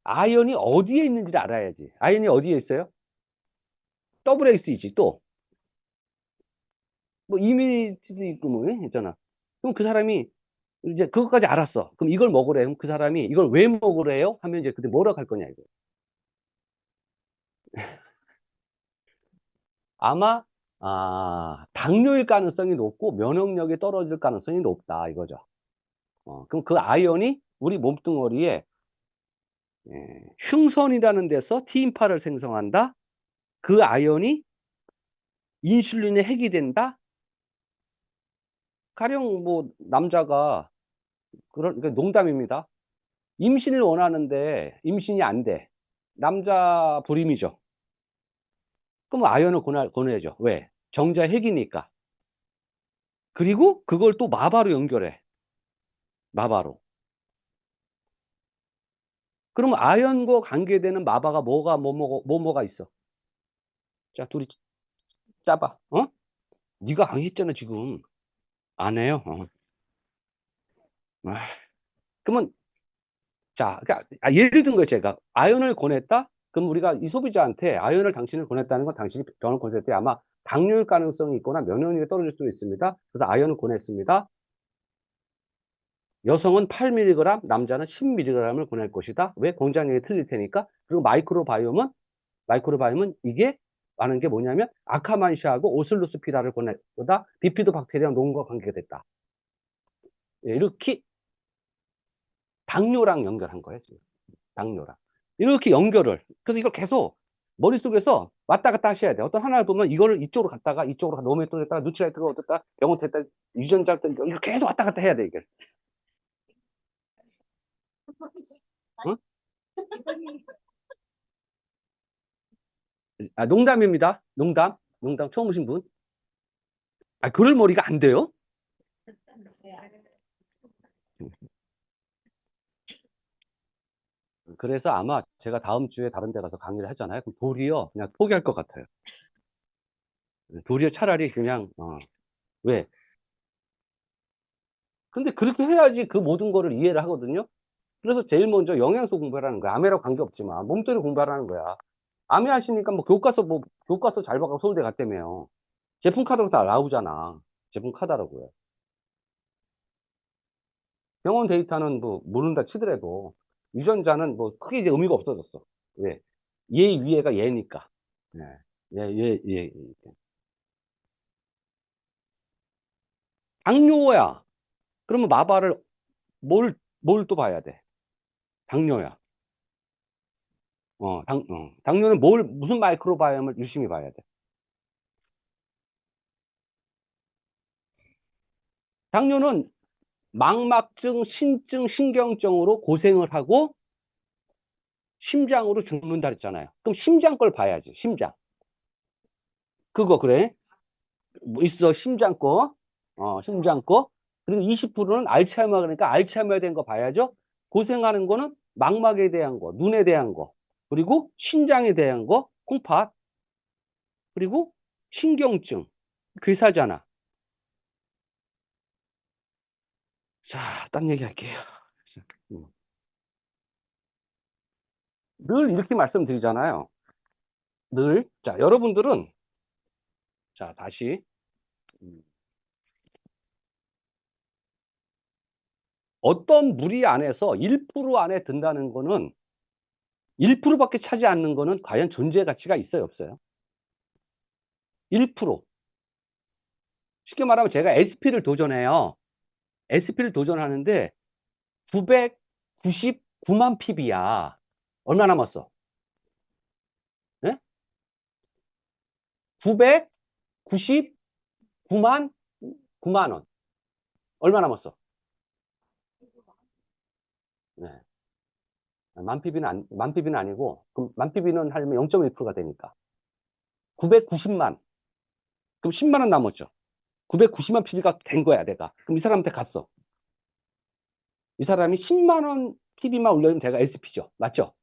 아연이 어디에 있는지를 알아야지. 아연이 어디에 있어요? WAC지 또. 뭐 이미지도 있고 뭐 있잖아. 그럼 그 사람이 이제 그것까지 알았어. 그럼 이걸 먹으래. 그럼 그 사람이 이걸 왜 먹으래요? 하면 이제 그때 뭐라고 할 거냐 이거. 아마 당뇨일 가능성이 높고 면역력이 떨어질 가능성이 높다 이거죠. 그럼 그 아연이 우리 몸뚱어리에 흉선이라는 데서 T인파를 생성한다. 그 아연이 인슐린에 핵이 된다. 가령 뭐 남자가 그러니까 농담입니다. 임신을 원하는데 임신이 안 돼. 남자 불임이죠. 그럼 아연을 보내죠. 왜? 정자 핵이니까. 그리고 그걸 또 마바로 연결해. 마바로. 그러면 아연과 관계되는 마바가 뭐가 있어? 자, 둘이 짜봐. 네가 강의했잖아, 지금. 안 해요. 그러면, 자, 그러니까, 예를 든 거예요, 제가. 아연을 권했다? 그럼 우리가 이 소비자한테 아연을 당신을 권했다는 건 당신이 병을 권했을 때 아마 당뇨일 가능성이 있거나 면역력이 떨어질 수도 있습니다. 그래서 아연을 권했습니다. 여성은 8mg, 남자는 10mg을 보낼 것이다. 왜? 공장량이 틀릴 테니까. 그리고 마이크로바이옴은 이게 많은 게 뭐냐면 아카만시아하고 오슬로스피라를 보다 비피도박테리아 논과 관계가 됐다. 이렇게 당뇨랑 연결한 거예요. 지금. 당뇨랑. 이렇게 연결을. 그래서 이걸 계속 머릿속에서 왔다 갔다 하셔야 돼요. 어떤 하나를 보면 이거를 이쪽으로 갔다가 이쪽으로 노메 또 됐다가 누트라이트가 어떻다 병원 됐다 유전자 이거 계속 왔다 갔다 해야 돼 이게. 응? 농담입니다. 농담 처음 오신 분. 그럴 머리가 안 돼요? 그래서 아마 제가 다음 주에 다른 데 가서 강의를 하잖아요. 그럼 도리어 그냥 포기할 것 같아요. 도리어 차라리 그냥, 왜? 근데 그렇게 해야지 그 모든 거를 이해를 하거든요. 그래서 제일 먼저 영양소 공부하라는 거야. 암해랑 관계없지만 몸뚱이 공부하라는 거야. 암해 하시니까 교과서 잘 봐가고 서울대 갔다며요. 제품 카드로 다 나오잖아. 제품 카드라고요. 병원 데이터는 뭐 모른다 치더라도 유전자는 뭐 크게 이제 의미가 없어졌어. 왜? 얘 위에가 얘니까. 네. 얘. 당뇨야. 그러면 마발을 뭘 또 봐야 돼? 당뇨야. 당뇨는 무슨 마이크로바이옴을 유심히 봐야 돼. 당뇨는 망막증, 신증, 신경증으로 고생을 하고 심장으로 죽는다 그랬잖아요. 그럼 심장 걸 봐야지, 심장. 그거 그래? 뭐 있어, 심장 거. 심장 거. 그리고 20%는 알츠하이머 그러니까 알츠하이머에 대한 거 봐야죠. 고생하는 거는 망막에 대한 거, 눈에 대한 거, 그리고 신장에 대한 거, 콩팥, 그리고 신경증, 괴사잖아. 자, 딴 얘기 할게요. 음. 늘 이렇게 말씀드리잖아요. 늘. 자, 여러분들은, 자, 다시. 어떤 무리 안에서 1% 안에 든다는 거는 1%밖에 차지 않는 거는 과연 존재 가치가 있어요, 없어요? 1%. 쉽게 말하면 제가 SP를 도전해요. SP를 도전하는데 999만 PB야. 얼마 남았어? 네? 999만 9만 원. 얼마 남았어? 네. 만 PB는 아니고, 그럼 만 PB는 하려면 0.1%가 되니까. 990만. 그럼 10만 원 남았죠. 990만 PB가 된 거야, 내가. 그럼 이 사람한테 갔어. 이 사람이 10만 원 PB만 올려주면 내가 SP죠. 맞죠?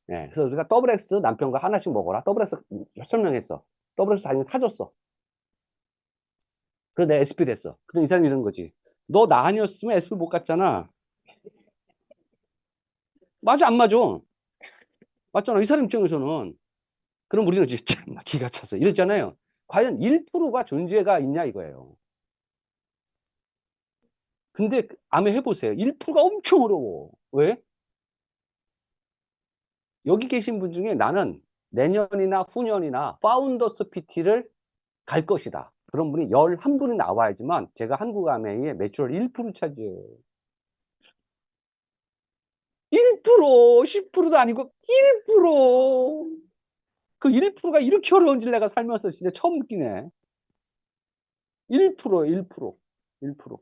네. 그래서 우리가 더블 X 남편과 하나씩 먹어라. 더블 X 설명했어. 더블 X 다니면 사줬어. 그래서 내가 SP 됐어. 그럼 이 사람이 이런 거지. 너 나 아니었으면 SP 못 갔잖아. 맞아, 안 맞아? 맞잖아. 이 사람 입장에서는. 그럼 우리는 이제 참 기가 찼어. 이랬잖아요. 과연 1%가 존재가 있냐 이거예요. 근데 암에 해보세요. 1%가 엄청 어려워. 왜? 여기 계신 분 중에 나는 내년이나 후년이나 파운더스 PT를 갈 것이다. 그런 분이 11분이 나와야지만 제가 한국암회의 매출을 1% 차지해요. 1%, 10%도 아니고 1%. 그 1%가 이렇게 어려운 줄 내가 살면서 진짜 처음 느끼네. 1%, 1%. 1%.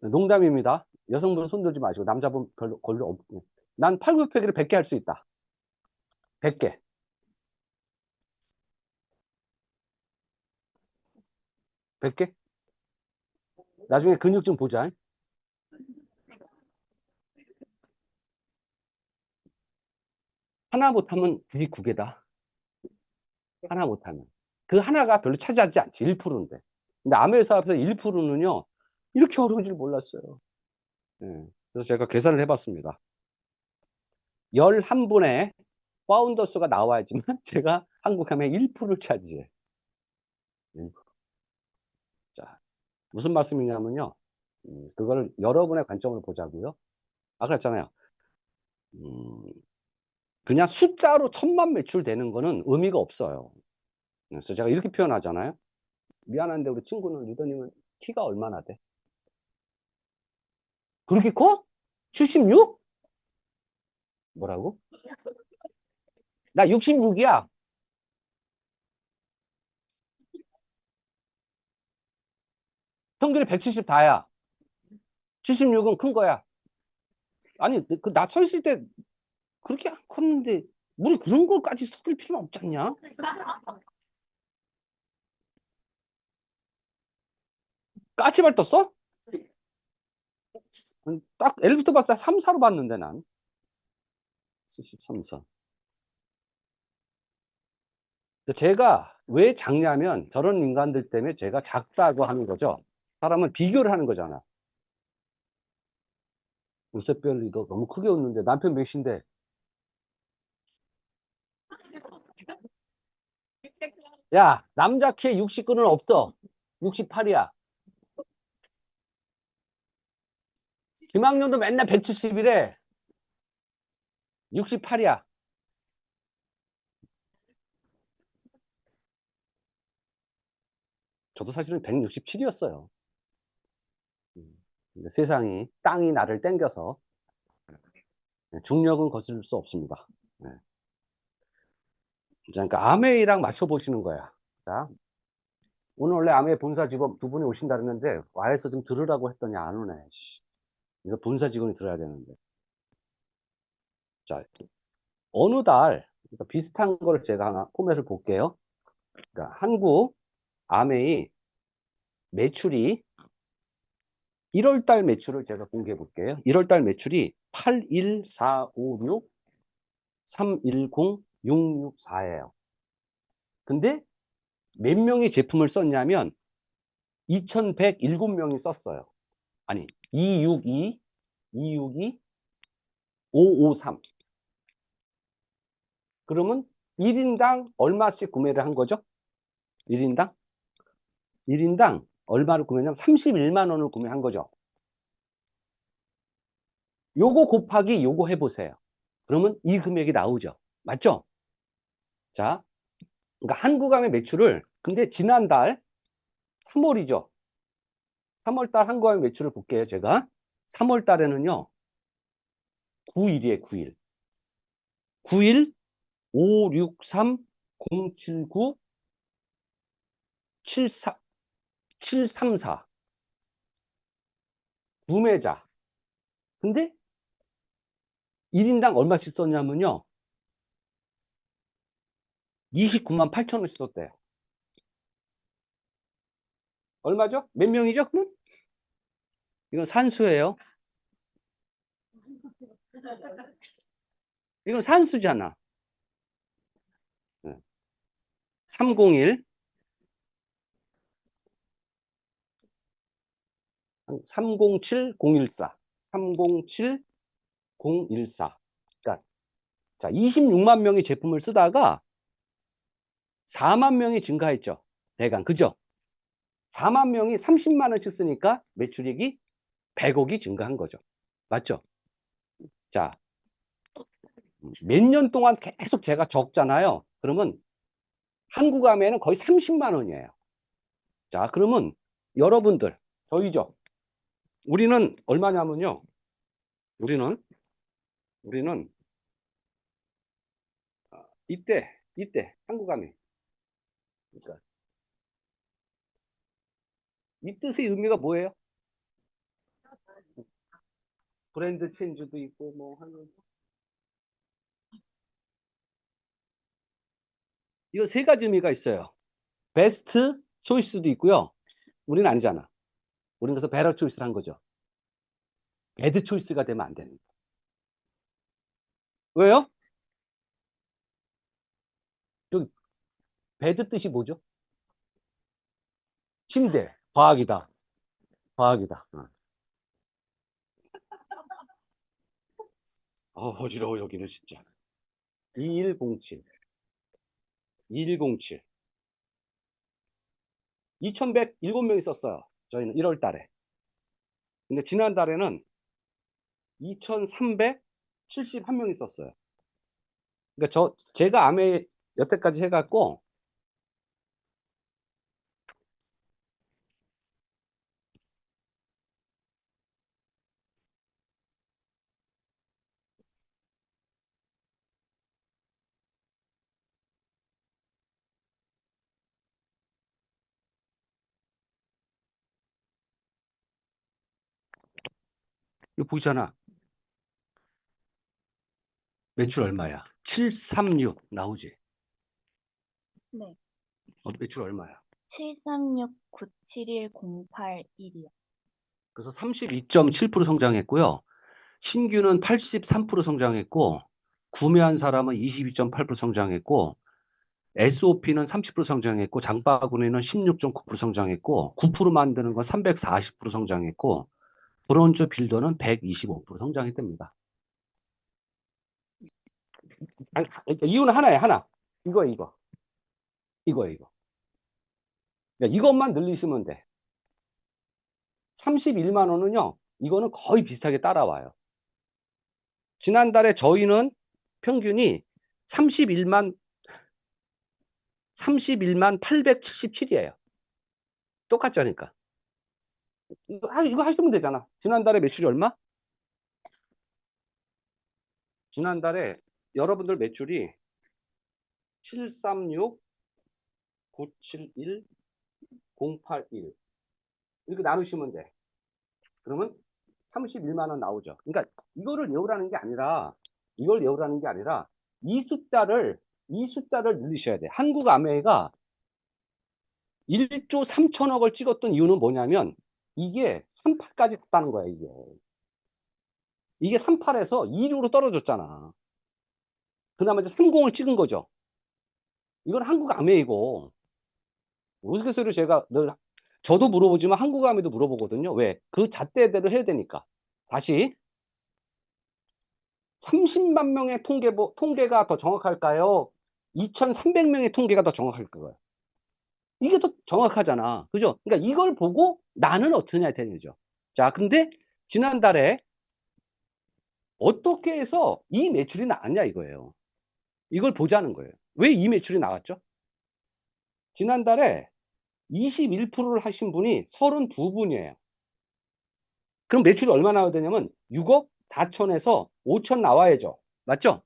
농담입니다. 여성분은 손들지 마시고 남자분 별로 없고. 난 8, 900개를 100개 할 수 있다. 100개. 100개? 나중에 근육 좀 보자. 하나 못하면 99개다. 하나 못하면. 그 하나가 별로 차지하지 않지. 1%인데. 근데 암회사 앞에서 1%는요, 이렇게 어려운 줄 몰랐어요. 예. 그래서 제가 계산을 해봤습니다. 11분의 파운더스가 나와야지만 제가 한국하면 1%를 차지해. 1%. 자, 무슨 말씀이냐면요. 그거를 여러분의 관점으로 보자고요. 아까 그랬잖아요. 그냥 숫자로 1000만 매출되는 거는 의미가 없어요. 그래서 제가 이렇게 표현하잖아요. 미안한데 우리 친구는 리더님은 키가 얼마나 돼? 그렇게 커? 76? 뭐라고? 나 66이야. 평균이 170 다야. 76은 큰 거야. 아니, 나 서 있을 때 그렇게 안 컸는데, 뭘 그런 걸까지 섞일 필요는 없지 않냐? 까치발 떴어? 딱 엘리베이터 봤을 때 3, 4로 봤는데 난 73선. 제가 왜 작냐면 저런 인간들 때문에 제가 작다고 하는 거죠. 사람은 비교를 하는 거잖아. 울세별리 너 너무 크게 웃는데 남편 몇인데? 야, 남자 키에 69는 없어. 68이야. 김학년도 맨날 170이래. 68이야. 저도 사실은 167이었어요. 세상이, 땅이 나를 땡겨서 중력은 거스를 수 없습니다. 네. 자, 그러니까 아메이랑 맞춰보시는 거야. 자, 오늘 원래 아메이 본사 직원 두 분이 오신다 그랬는데 와해서 좀 들으라고 했더니 안 오네. 씨. 이거 본사 직원이 들어야 되는데. 자, 어느 달 그러니까 비슷한 걸 제가 하나 포맷을 볼게요. 그러니까 한국 아메이 매출이 1월 달 매출을 제가 공개해 볼게요. 1월 달 매출이 81456 310 664예요. 근데 몇 명이 제품을 썼냐면 2107명이 썼어요. 아니 262 553. 그러면 1인당 얼마씩 구매를 한 거죠? 1인당 얼마를 구매하냐면 31만 원을 구매한 거죠. 요거 곱하기 요거 해보세요. 그러면 이 금액이 나오죠. 맞죠? 자, 그러니까 한국암의 매출을 근데 지난달 3월이죠. 3월달 한국암의 매출을 볼게요. 제가 3월 달에는요 9일이에요. 9일 9일 563 079 74 734 구매자. 근데 1인당 얼마씩 썼냐면요 29만 8천 원씩 썼대요. 얼마죠? 몇 명이죠? 그럼? 이건 산수예요. 이건 산수잖아. 301 307 014 307 014. 그러니까 자, 26만 명이 제품을 쓰다가 4만 명이 증가했죠. 대강 그죠? 4만 명이 30만 원씩 쓰니까 매출액이 100억이 증가한 거죠. 맞죠? 자, 몇 년 동안 계속 제가 적잖아요. 그러면 한국암에는 거의 30만 원이에요. 자, 그러면 여러분들 저희죠. 우리는 얼마냐면요. 우리는 이때 한국암이 그러니까 이 뜻의 의미가 뭐예요? 브랜드 체인지도 있고 뭐 하는 이거 세 가지 의미가 있어요. 베스트 초이스도 있고요. 우리는 아니잖아. 우리는 그래서 베러 초이스를 한 거죠. 배드 초이스가 되면 안 됩니다. 왜요? 저 배드 뜻이 뭐죠? 침대. 과학이다. 과학이다. 어지러워 여기는 진짜. 2107 2107 2107명이 썼어요. 저희는 1월 달에. 근데 지난달에는 2371명이 썼어요. 그러니까 제가 암에 여태까지 해갖고 이거 보이잖아. 매출 얼마야? 736 나오지? 네. 매출 얼마야? 736-971-081이요. 그래서 32.7% 성장했고요. 신규는 83% 성장했고, 구매한 사람은 22.8% 성장했고, SOP는 30% 성장했고, 장바구니는 16.9% 성장했고, 9% 만드는 건 340% 성장했고, 브론즈 빌더는 125% 성장했답니다. 아니, 이유는 하나예요, 하나. 이거. 이거. 그러니까 이것만 늘리시면 돼. 31만 원은요, 이거는 거의 비슷하게 따라와요. 지난달에 저희는 평균이 31만 877이에요. 똑같죠, 그러니까. 이거 하시면 되잖아. 지난달에 매출이 얼마? 지난달에 여러분들 매출이 736, 971, 081 이렇게 나누시면 돼. 그러면 31만 원 나오죠. 그러니까 이거를 외우라는 게 아니라 이 숫자를 늘리셔야 돼. 한국 아메이가 1조 3천억을 찍었던 이유는 뭐냐면 이게 38까지 갔다는 거야, 이게. 이게 38에서 2류로 떨어졌잖아. 그나마 이제 30을 찍은 거죠. 이건 한국 아메이고 우스갯소리로 제가 늘 저도 물어보지만 한국 아메이도 물어보거든요. 왜? 그 잣대대로 해야 되니까. 다시 30만 명의 통계가 더 정확할까요? 2,300명의 통계가 더 정확할까요? 이게 더 정확하잖아. 그죠? 그러니까 이걸 보고 나는 어떠냐 되는 거죠. 자, 근데 지난달에 어떻게 해서 이 매출이 나왔냐 이거예요. 이걸 보자는 거예요. 왜 이 매출이 나왔죠? 지난달에 21%를 하신 분이 32분이에요. 그럼 매출이 얼마 나와야 되냐면 6억 4천에서 5천 나와야죠. 맞죠?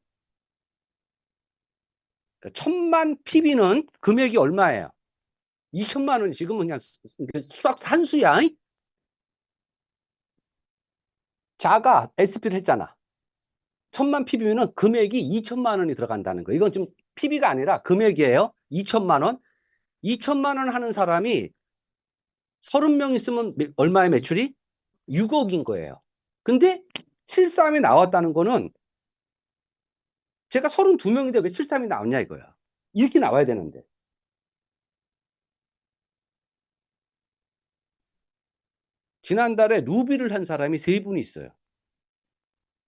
1000만 PB는 금액이 얼마예요? 2천만 원이 지금 그냥 수학 산수야. 자가 SP를 했잖아. 1000만 PB면은 금액이 2천만 원이 들어간다는 거. 이건 좀 PB가 아니라 금액이에요. 2천만 원. 2천만 원 하는 사람이 30명 있으면 얼마의 매출이? 6억인 거예요. 근데 73이 나왔다는 거는 제가 32명인데 왜 73이 나왔냐 이거야. 이렇게 나와야 되는데. 지난달에 루비를 한 사람이 3분이 있어요.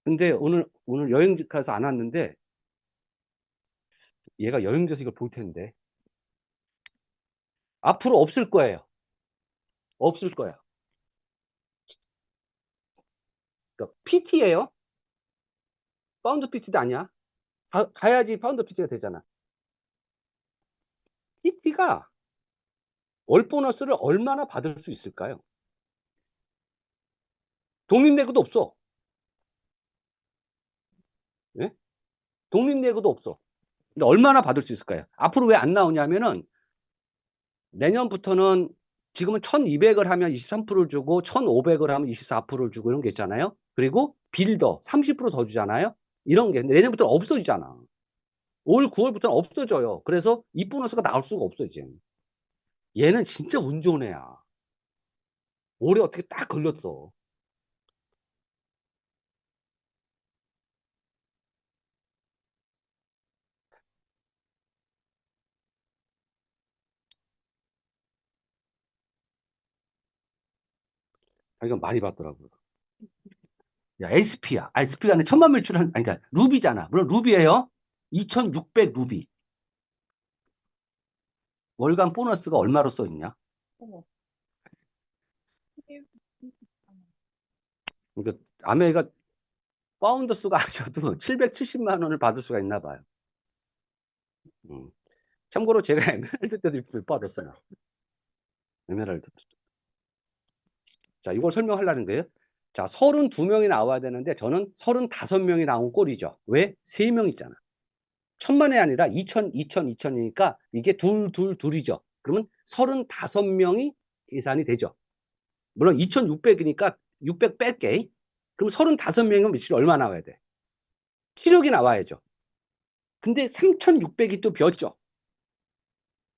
근데 오늘 여행 가서 안 왔는데 얘가 여행자서 이걸 볼 텐데 앞으로 없을 거예요. 없을 거야. 그러니까 PT예요. 파운드 PT도 아니야. 가야지 파운드 PT가 되잖아. PT가 월 보너스를 얼마나 받을 수 있을까요? 독립내고도 없어. 예? 독립내고도 없어. 근데 얼마나 받을 수 있을까요? 앞으로 왜 안 나오냐면은 내년부터는 지금은 1200을 하면 23%를 주고 1500을 하면 24%를 주고 이런 게 있잖아요. 그리고 빌더 30%더 주잖아요. 이런 게 내년부터 없어지잖아. 올 9월부터는 없어져요. 그래서 이 보너스가 나올 수가 없어 이제. 얘는 진짜 운 좋은 애야. 올해 어떻게 딱 걸렸어. 이건 많이 받더라고요. 야, SP야. SP가 아니라 1000만 매출한, 아니, 그러니까 루비잖아. 물론 루비예요. 2600 루비. 월간 보너스가 얼마로 써 있냐? 그러니까 아메가 파운드 수가 아셔도 770만 원을 받을 수가 있나 봐요. 참고로 제가 에메랄드 때도 못 받았어요. 에메랄드. 자, 이걸 설명하려는 거예요. 자, 32명이 나와야 되는데 저는 35명이 나온 꼴이죠. 왜? 3명 있잖아. 1000만이 아니라 2000이니까 이게 둘이죠. 그러면 35명이 계산이 되죠. 물론 2600이니까 600 뺄게. 그럼 35명이면 매출이 얼마 나와야 돼? 7억이 나와야죠. 근데 3600이 또 비었죠.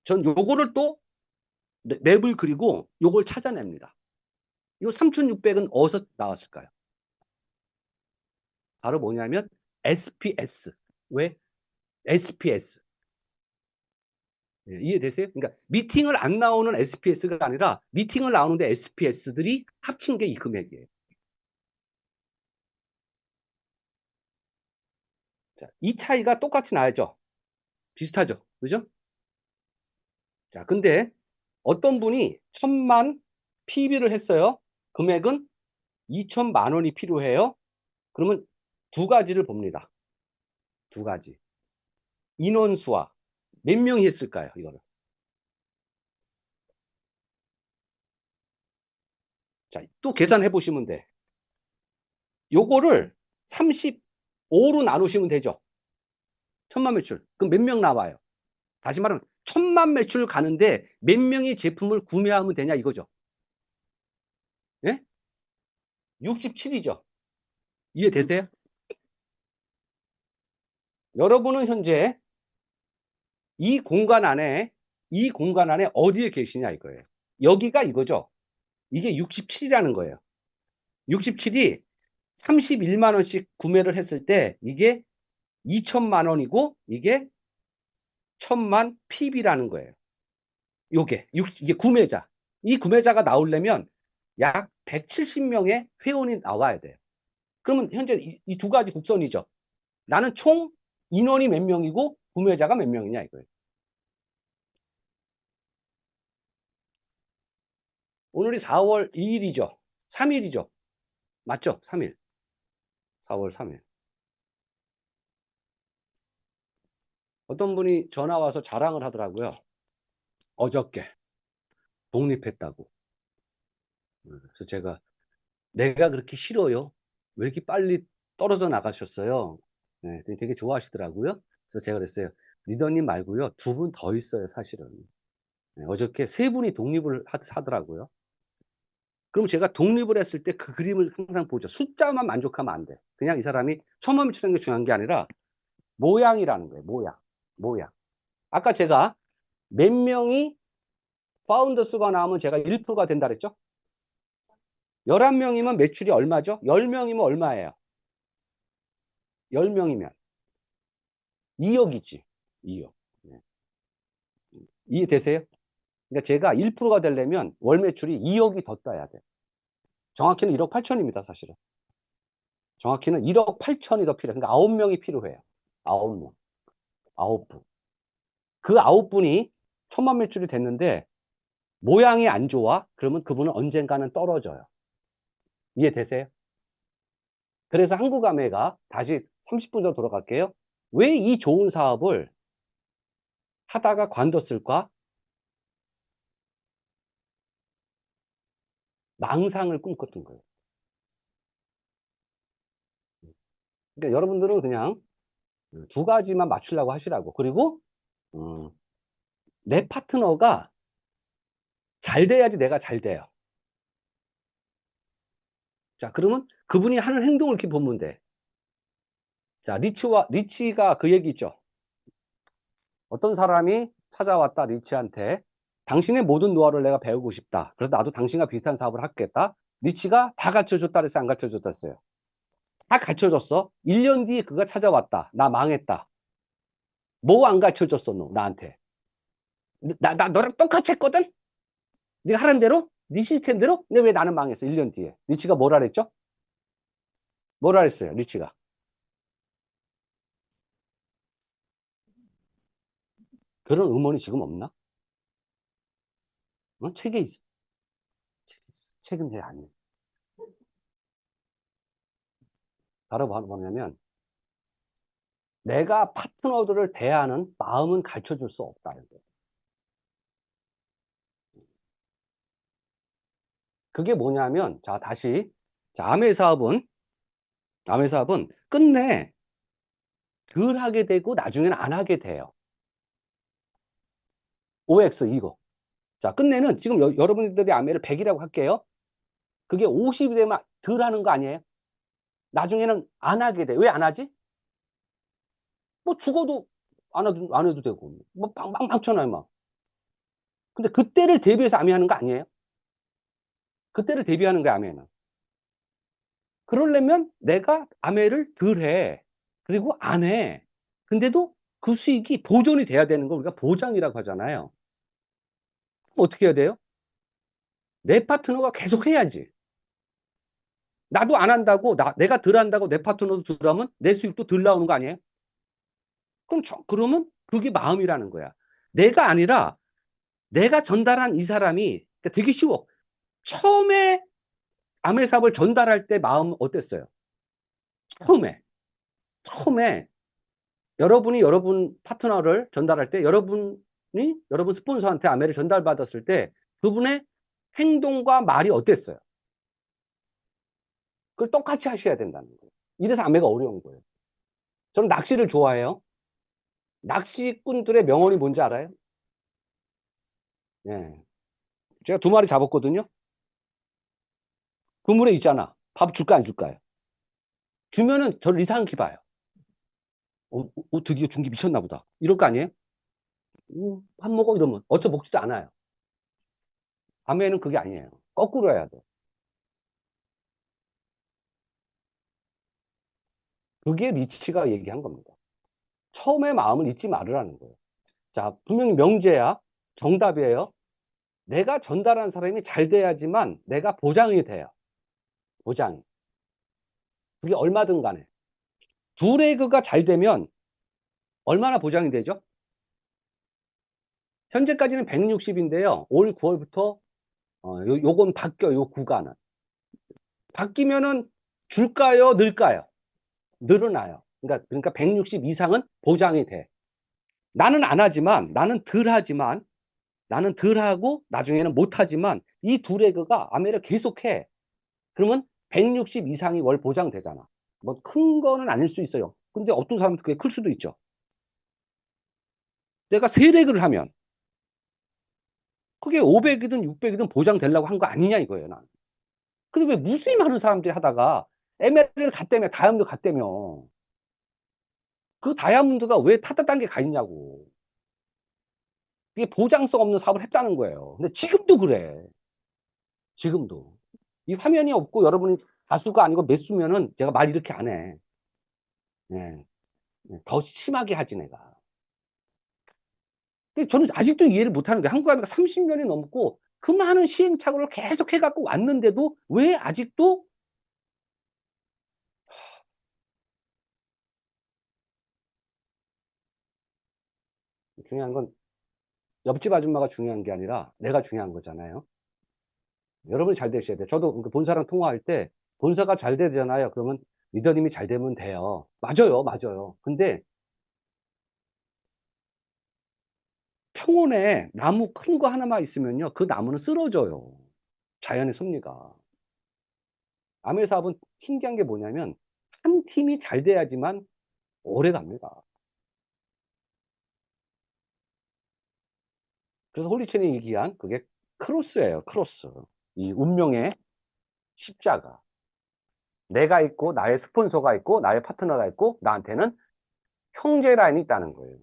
전 요거를 또 맵을 그리고 요걸 찾아냅니다. 이 3,600은 어디서 나왔을까요? 바로 뭐냐면 SPS. 왜? SPS. 예, 이해되세요? 그러니까 미팅을 안 나오는 SPS가 아니라 미팅을 나오는데 SPS들이 합친 게 이 금액이에요. 자, 이 차이가 똑같이 나야죠. 비슷하죠. 그죠? 자, 근데 어떤 분이 1,000만 PB를 했어요. 금액은 2,000만 원이 필요해요. 그러면 두 가지를 봅니다. 두 가지. 인원수와 몇 명이 했을까요? 이거를. 자, 또 계산해 보시면 돼. 요거를 35로 나누시면 되죠. 1,000만 매출. 그럼 몇 명 나와요? 다시 말하면 1,000만 매출 가는데 몇 명이 제품을 구매하면 되냐 이거죠. 예? 67이죠. 이해되세요? 여러분은 현재 이 공간 안에 어디에 계시냐 이거예요. 여기가 이거죠. 이게 67이라는 거예요. 67이 31만 원씩 구매를 했을 때 이게 2천만 원이고 이게 1,000만 PB라는 거예요. 이게 구매자. 이 구매자가 나오려면 약 170명의 회원이 나와야 돼요. 그러면 현재 이 두 가지 곡선이죠. 나는 총 인원이 몇 명이고 구매자가 몇 명이냐 이거예요. 오늘이 4월 2일이죠. 3일이죠. 맞죠? 3일. 4월 3일. 어떤 분이 전화 와서 자랑을 하더라고요. 어저께 독립했다고. 그래서 제가 내가 그렇게 싫어요? 왜 이렇게 빨리 떨어져 나가셨어요? 네, 되게 좋아하시더라고요. 그래서 제가 그랬어요. 리더님 말고요. 두 분 더 있어요, 사실은. 네, 어저께 세 분이 독립을 하더라고요. 그럼 제가 독립을 했을 때 그 그림을 항상 보죠. 숫자만 만족하면 안 돼. 그냥 이 사람이 1,000만 매출하는 게 중요한 게 아니라 모양이라는 거예요. 모양. 아까 제가 몇 명이 파운더 수가 나오면 제가 1%가 된다 그랬죠? 11명이면 매출이 얼마죠? 10명이면 얼마예요? 10명이면 2억이지. 2억. 네. 이해되세요? 그러니까 제가 1%가 되려면 월 매출이 2억이 더 떠야 돼. 정확히는 1억 8천입니다, 사실은. 정확히는 1억 8천이 더 필요해요. 그러니까 9명이 필요해요. 9명. 9분. 그 9분이 1,000만 매출이 됐는데 모양이 안 좋아? 그러면 그분은 언젠가는 떨어져요. 이해되세요? 그래서 한국아메가 다시 30분 전 돌아갈게요. 왜 이 좋은 사업을 하다가 관뒀을까? 망상을 꿈꿨던 거예요. 그러니까 여러분들은 그냥 두 가지만 맞추려고 하시라고. 그리고 내 파트너가 잘 돼야지 내가 잘 돼요. 자, 그러면 그분이 하는 행동을 이렇게 보면 돼. 자, 리치가 그 얘기 있죠. 어떤 사람이 찾아왔다, 리치한테. 당신의 모든 노하우를 내가 배우고 싶다. 그래서 나도 당신과 비슷한 사업을 하겠다. 리치가 다 가르쳐줬다 그랬어요? 안 가르쳐줬다 했어요? 다 가르쳐줬어. 1년 뒤에 그가 찾아왔다. 나 망했다. 뭐 안 가르쳐줬어, 너, 나한테? 나 너랑 똑같이 했거든? 네가 하는 대로? 네 시스템대로? 근데 왜 나는 망했어, 1년 뒤에? 리치가 뭐라 그랬죠? 뭐라 그랬어요, 리치가? 그런 음원이 지금 없나? 어? 책에 있어. 책은 왜 아니에요? 바로 뭐냐면, 내가 파트너들을 대하는 마음은 가르쳐 줄 수 없다. 그게 뭐냐면, 자, 다시. 자, 아메 사업은 끝내 덜 하게 되고 나중에는 안 하게 돼요. OX 이거. 자, 끝내는 지금 여러분들이 아메를 100이라고 할게요. 그게 50이 되면 덜 하는 거 아니에요? 나중에는 안 하게 돼. 왜 안 하지? 뭐 죽어도 안 해도 되고. 뭐 빵빵 쳐놔요, 막. 근데 그때를 대비해서 아메 하는 거 아니에요? 그때를 대비하는 거야, 아메는. 그러려면 내가 아메를 덜 해. 그리고 안 해. 근데도 그 수익이 보존이 돼야 되는 걸 우리가 보장이라고 하잖아요. 그럼 어떻게 해야 돼요? 내 파트너가 계속 해야지. 나도 안 한다고, 내가 덜 한다고 내 파트너도 덜 하면 내 수익도 덜 나오는 거 아니에요? 그러면 그게 마음이라는 거야. 내가 아니라 내가 전달한 이 사람이 그러니까 되게 쉬워. 처음에 아메 사업을 전달할 때 마음 어땠어요? 처음에 여러분이 여러분 파트너를 전달할 때 여러분 스폰서한테 아메를 전달받았을 때 그분의 행동과 말이 어땠어요? 그걸 똑같이 하셔야 된다는 거예요. 이래서 아메가 어려운 거예요. 저는 낚시를 좋아해요. 낚시꾼들의 명언이 뭔지 알아요? 예. 제가 2마리 잡았거든요. 그물에 있잖아. 밥 줄까 안 줄까요? 주면은 저를 이상하게 봐요. 드디어 준 게 미쳤나 보다. 이럴 거 아니에요? 밥 먹어 이러면 어차 먹지도 않아요. 아메는 그게 아니에요. 거꾸로 해야 돼. 그게 리치가 얘기한 겁니다. 처음에 마음을 잊지 말으라는 거예요. 자, 분명히 명제야. 정답이에요. 내가 전달한 사람이 잘 돼야지만 내가 보장이 돼요. 보장이. 그게 얼마든 간에. 두 레그가 잘 되면 얼마나 보장이 되죠? 현재까지는 160인데요. 올 9월부터 요건 바뀌어요. 요 구간은. 바뀌면은 줄까요? 늘까요? 늘어나요. 그러니까 160 이상은 보장이 돼. 나는 안 하지만, 나는 덜 하지만, 나는 덜 하고 나중에는 못 하지만 이 두 레그가 아메를 계속해. 그러면 160 이상이 월 보장되잖아. 뭐 큰 거는 아닐 수 있어요. 근데 어떤 사람은 그게 클 수도 있죠. 내가 세 레그를 하면 그게 500이든 600이든 보장되려고 한 거 아니냐 이거예요, 난. 근데 왜 무수히 많은 사람들이 하다가 ML을 갔다며, 다이아몬드 갔다며. 그 다이아몬드가 왜 타다 단계 가 있냐고. 이게 보장성 없는 사업을 했다는 거예요. 근데 지금도 그래. 지금도. 이 화면이 없고 여러분이 다수가 아니고 몇 수면은 제가 말 이렇게 안 해. 예. 더 심하게 하지, 내가. 근데 저는 아직도 이해를 못 하는 게 한국 아미가 30년이 넘고 그 많은 시행착오를 계속 해갖고 왔는데도 왜 아직도 중요한 건 옆집 아줌마가 중요한 게 아니라 내가 중요한 거잖아요. 여러분이 잘 되셔야 돼요. 저도 그 본사랑 통화할 때 본사가 잘 되잖아요. 그러면 리더님이 잘 되면 돼요. 맞아요. 맞아요. 근데 평원에 나무 큰 거 하나만 있으면요. 그 나무는 쓰러져요. 자연의 섭리가. 아메 사업은 신기한 게 뭐냐면 한 팀이 잘 돼야지만 오래 갑니다. 그래서 홀리체이 얘기한 그게 크로스예요. 크로스. 이 운명의 십자가. 내가 있고 나의 스폰서가 있고 나의 파트너가 있고 나한테는 형제 라인이 있다는 거예요.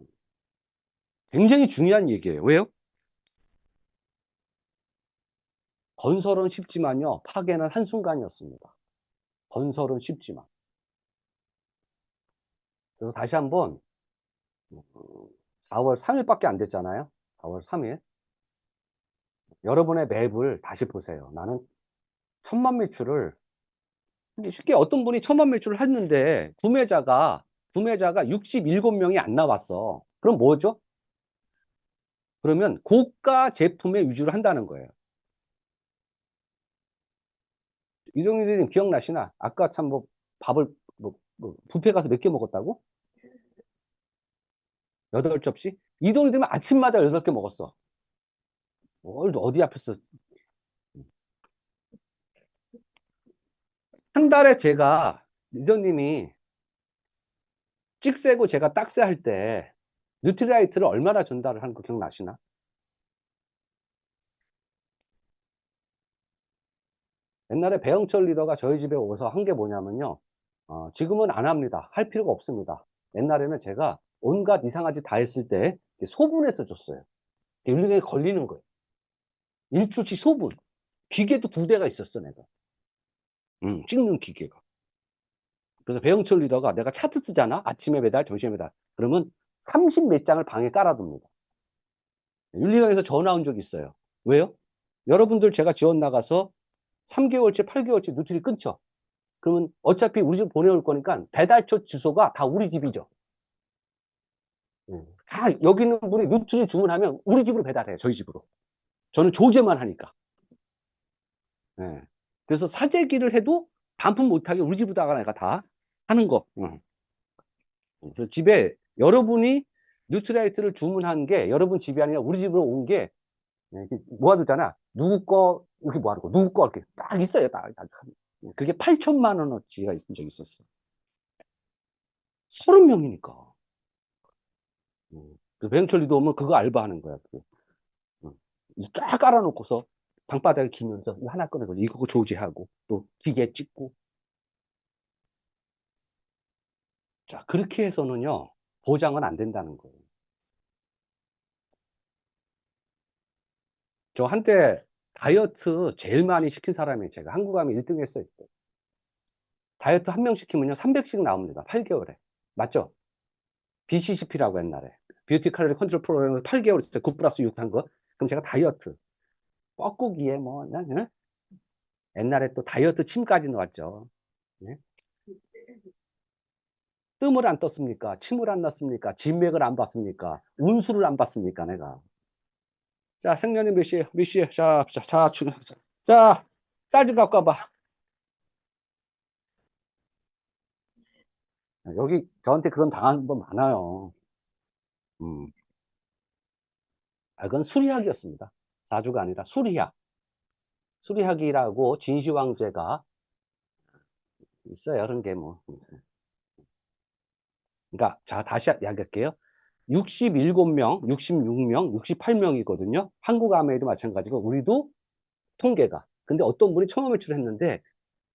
굉장히 중요한 얘기예요. 왜요? 건설은 쉽지만요. 파괴는 한순간이었습니다. 건설은 쉽지만. 그래서 다시 한번 4월 3일밖에 안 됐잖아요. 4월 3일. 여러분의 맵을 다시 보세요. 나는 1000만 매출을 쉽게 어떤 분이 1000만 매출을 했는데 구매자가 67명이 안 나왔어. 그럼 뭐죠? 그러면 고가 제품의 위주로 한다는 거예요. 이동희님 기억나시나? 아까 참 밥을 뷔페 가서 몇 개 먹었다고? 8접시? 이동희님은 아침마다 8개 먹었어. 어디 앞에서 한 달에 제가 리더님이 찍세고 제가 딱세 할 때 뉴트리라이트를 얼마나 전달을 하는 거 기억나시나? 옛날에 배영철 리더가 저희 집에 오서 한 게 뭐냐면요. 지금은 안 합니다. 할 필요가 없습니다. 옛날에는 제가 온갖 이상한 짓 다 했을 때 소분해서 줬어요. 윤리경에 걸리는 거예요. 1초치 소분. 기계도 2대가 있었어, 내가. 찍는 기계가. 그래서 배영철 리더가 내가 차트 쓰잖아? 아침에 매달, 점심에 매달. 그러면 30 몇 장을 방에 깔아둡니다. 윤리강에서 전화 온 적 있어요. 왜요? 여러분들 제가 지원 나가서 3개월째, 8개월째 누트리 끊죠. 그러면 어차피 우리 집 보내올 거니까 배달처 주소가 다 우리 집이죠. 다 여기 있는 분이 누트리 주문하면 우리 집으로 배달해요. 저희 집으로. 저는 조제만 하니까. 예. 그래서 사재기를 해도 반품 못하게 우리 집으로다가 내가 다 하는 거. 그래서 집에 여러분이 뉴트라이트를 주문한 게 여러분 집이 아니라 우리 집으로 온 게 모아두잖아. 누구 거 이렇게 모아두고 누구 거 이렇게 딱 있어요. 딱. 그게 8천만 원어치가 있은 적이 있었어. 30명이니까. 그래서 배영철리도 오면 그거 알바하는 거야. 쫙 깔아놓고서 방바닥에 기면서 이거 하나 꺼내고 이거 조지하고 또 기계 찍고. 자, 그렇게 해서는요, 보장은 안 된다는 거예요. 저 한때 다이어트 제일 많이 시킨 사람이 제가 한국 가면 1등 했어요. 다이어트 한 명 시키면요, 300씩 나옵니다. 8개월에. 맞죠? BCCP라고 옛날에. 뷰티 칼로리 컨트롤 프로그램을 8개월 했어요. 9+6 한 거. 그럼 제가 다이어트. 뻐꾸기에 뭐, 예? 옛날에 또 다이어트 침까지 나왔죠. 예? 뜸을 안 떴습니까? 침을 안 났습니까? 진맥을 안 봤습니까? 운수를 안 봤습니까? 내가. 자, 생년이 몇 시에요? 몇 시에요? 자, 쌀 좀 갖고 와봐. 여기 저한테 그런 당한 분 많아요. 그건 수리학이었습니다. 사주가 아니라 수리학. 수리학이라고 진시황제가 있어요. 그런 게 뭐. 그러니까, 자, 다시 이야기할게요. 67명, 66명, 68명이거든요. 한국 아메이도 마찬가지고, 우리도 통계가. 근데 어떤 분이 처음 매출했는데,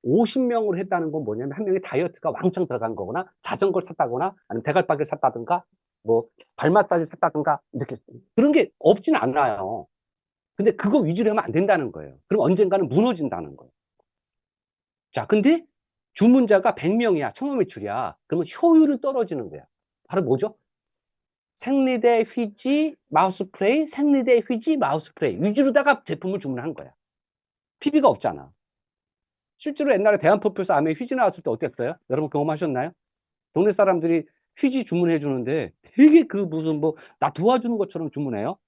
50명으로 했다는 건 뭐냐면, 한 명이 다이어트가 왕창 들어간 거거나, 자전거를 샀다거나, 아니면 대갈박이를 샀다든가, 뭐, 발 마사지를 샀다든가, 이렇게. 그런 게 없진 않아요. 근데 그거 위주로 하면 안 된다는 거예요. 그럼 언젠가는 무너진다는 거예요. 자, 근데 주문자가 100명이야. 처음 매출이야. 그러면 효율은 떨어지는 거야. 바로 뭐죠? 생리대, 휴지, 마우스프레이, 생리대, 휴지, 마우스프레이 위주로다가 제품을 주문한 거야. PB가 없잖아. 실제로 옛날에 대한포표에서 암에 휴지 나왔을 때 어땠어요? 여러분 경험하셨나요? 동네 사람들이 휴지 주문해 주는데 되게 그 무슨 뭐 나 도와주는 것처럼 주문해요.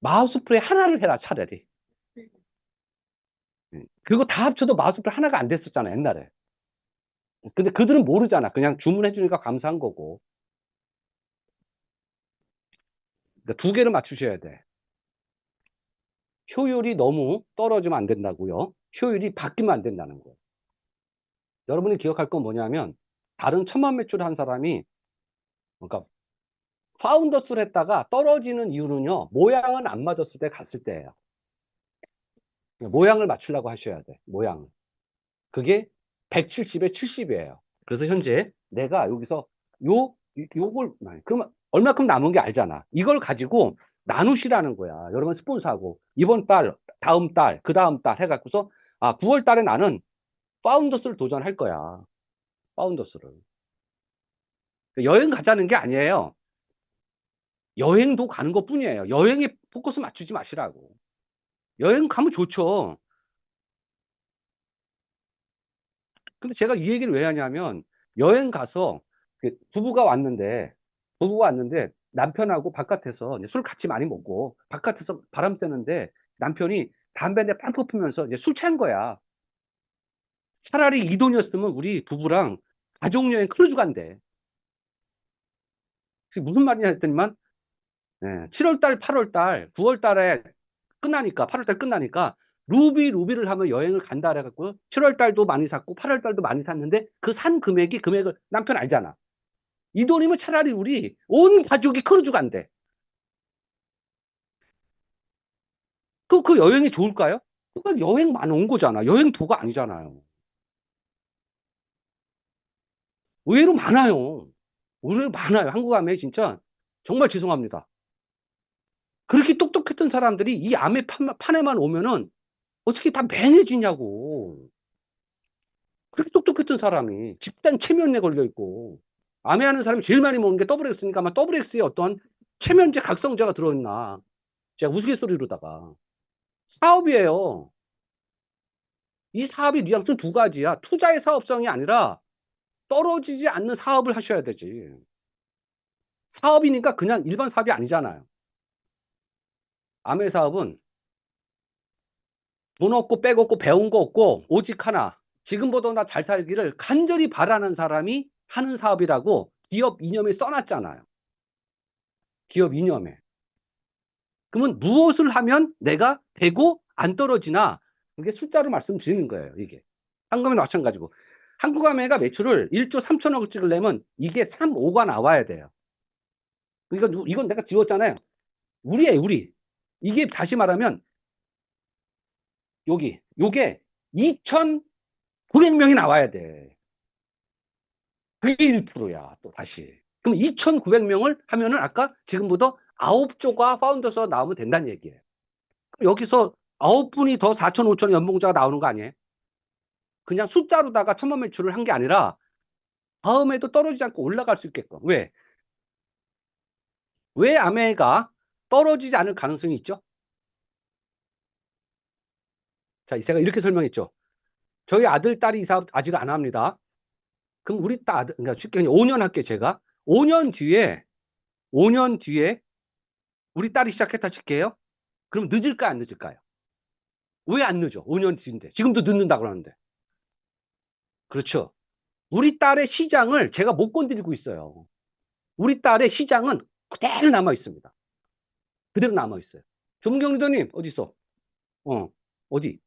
마우스프레이 하나를 해라 차라리. 그거 다 합쳐도 마우스프레이 하나가 안 됐었잖아 옛날에. 근데 그들은 모르잖아. 그냥 주문해 주니까 감사한 거고. 그러니까 2개를 맞추셔야 돼. 효율이 너무 떨어지면 안 된다고요. 효율이 바뀌면 안 된다는 거예요. 여러분이 기억할 건 뭐냐면 다른 1000만 매출 한 사람이 그러니까 파운더스를 했다가 떨어지는 이유는요. 모양은 안 맞았을 때 갔을 때예요. 모양을 맞추려고 하셔야 돼. 모양을. 그게 170에 70이에요. 그래서 현재 내가 여기서 요걸 그러면 얼마큼 남은 게 알잖아. 이걸 가지고 나누시라는 거야. 여러분 스폰서하고 이번 달, 다음 달, 그 다음 달 해갖고서 9월 달에 나는 파운더스를 도전할 거야. 파운더스를. 여행 가자는 게 아니에요. 여행도 가는 것 뿐이에요. 여행에 포커스 맞추지 마시라고. 여행 가면 좋죠. 근데 제가 이 얘기를 왜 하냐면 여행 가서 부부가 왔는데 남편하고 바깥에서 이제 술 같이 많이 먹고 바깥에서 바람 쐬는데 남편이 담배에 빵긋 피면서 이제 술 취한 거야. 차라리 이 돈이었으면 우리 부부랑 가족여행 크루즈 간대. 그래서 무슨 말이냐 했더니만 7월달, 8월달, 9월달에 끝나니까 8월달 끝나니까 루비를 하면 여행을 간다 그래갖고 7월달도 많이 샀고 8월달도 많이 샀는데 그 산 금액을 남편 알잖아. 이 돈이면 차라리 우리 온 가족이 크루즈 간대. 그 여행이 좋을까요? 그거 여행만 온 거잖아. 여행도가 아니잖아요. 의외로 많아요. 의외로 많아요. 한국 가면 진짜 정말 죄송합니다. 그렇게 똑똑했던 사람들이 이 암의 판에만 오면은 어떻게 다 맹해지냐고. 그렇게 똑똑했던 사람이 집단 체면에 걸려 있고, 암해하는 사람이 제일 많이 먹는 게 WX니까 아마 WX에 어떤 체면제 각성제가 들어있나. 제가 우스갯소리로다가. 사업이에요. 이 사업의 뉘앙스는 두 가지야. 투자의 사업성이 아니라 떨어지지 않는 사업을 하셔야 되지. 사업이니까 그냥 일반 사업이 아니잖아요. 암의 사업은 돈 없고 백 없고 배운 거 없고 오직 하나. 지금보다 나 잘 살기를 간절히 바라는 사람이 하는 사업이라고 기업 이념에 써놨잖아요. 기업 이념에. 그러면 무엇을 하면 내가 되고 안 떨어지나? 이게 숫자로 말씀드리는 거예요. 이게. 한국암에도 마찬가지고. 한국암회가 매출을 1조 3천억을 찍으려면 이게 3, 5가 나와야 돼요. 그러니까 이건 내가 지웠잖아요. 우리예요, 우리. 이게 다시 말하면 요게 2,900명이 나와야 돼. 그게 1%야, 또 다시. 그럼 2,900명을 하면은 아까 지금보다 9조가 파운더스가 나오면 된다는 얘기예요. 그럼 여기서 9분이 더 4천, 5천 연봉자가 나오는 거 아니에요? 그냥 숫자로다가 천만 매출을 한 게 아니라 다음에도 떨어지지 않고 올라갈 수 있게끔. 왜? 왜 아메가 떨어지지 않을 가능성이 있죠? 자, 제가 이렇게 설명했죠. 저희 아들, 딸이 이 사업 아직 안 합니다. 그럼 우리 딸, 그러니까 쉽게 그냥 5년 할게요, 제가. 5년 뒤에 우리 딸이 시작했다 칠게요. 그럼 늦을까요, 안 늦을까요? 왜 안 늦어? 5년 뒤인데. 지금도 늦는다 그러는데. 그렇죠. 우리 딸의 시장을 제가 못 건드리고 있어요. 우리 딸의 시장은 그대로 남아 있습니다. 그대로 남아 있어요. 조문경 리더님, 어디 있어? 어디?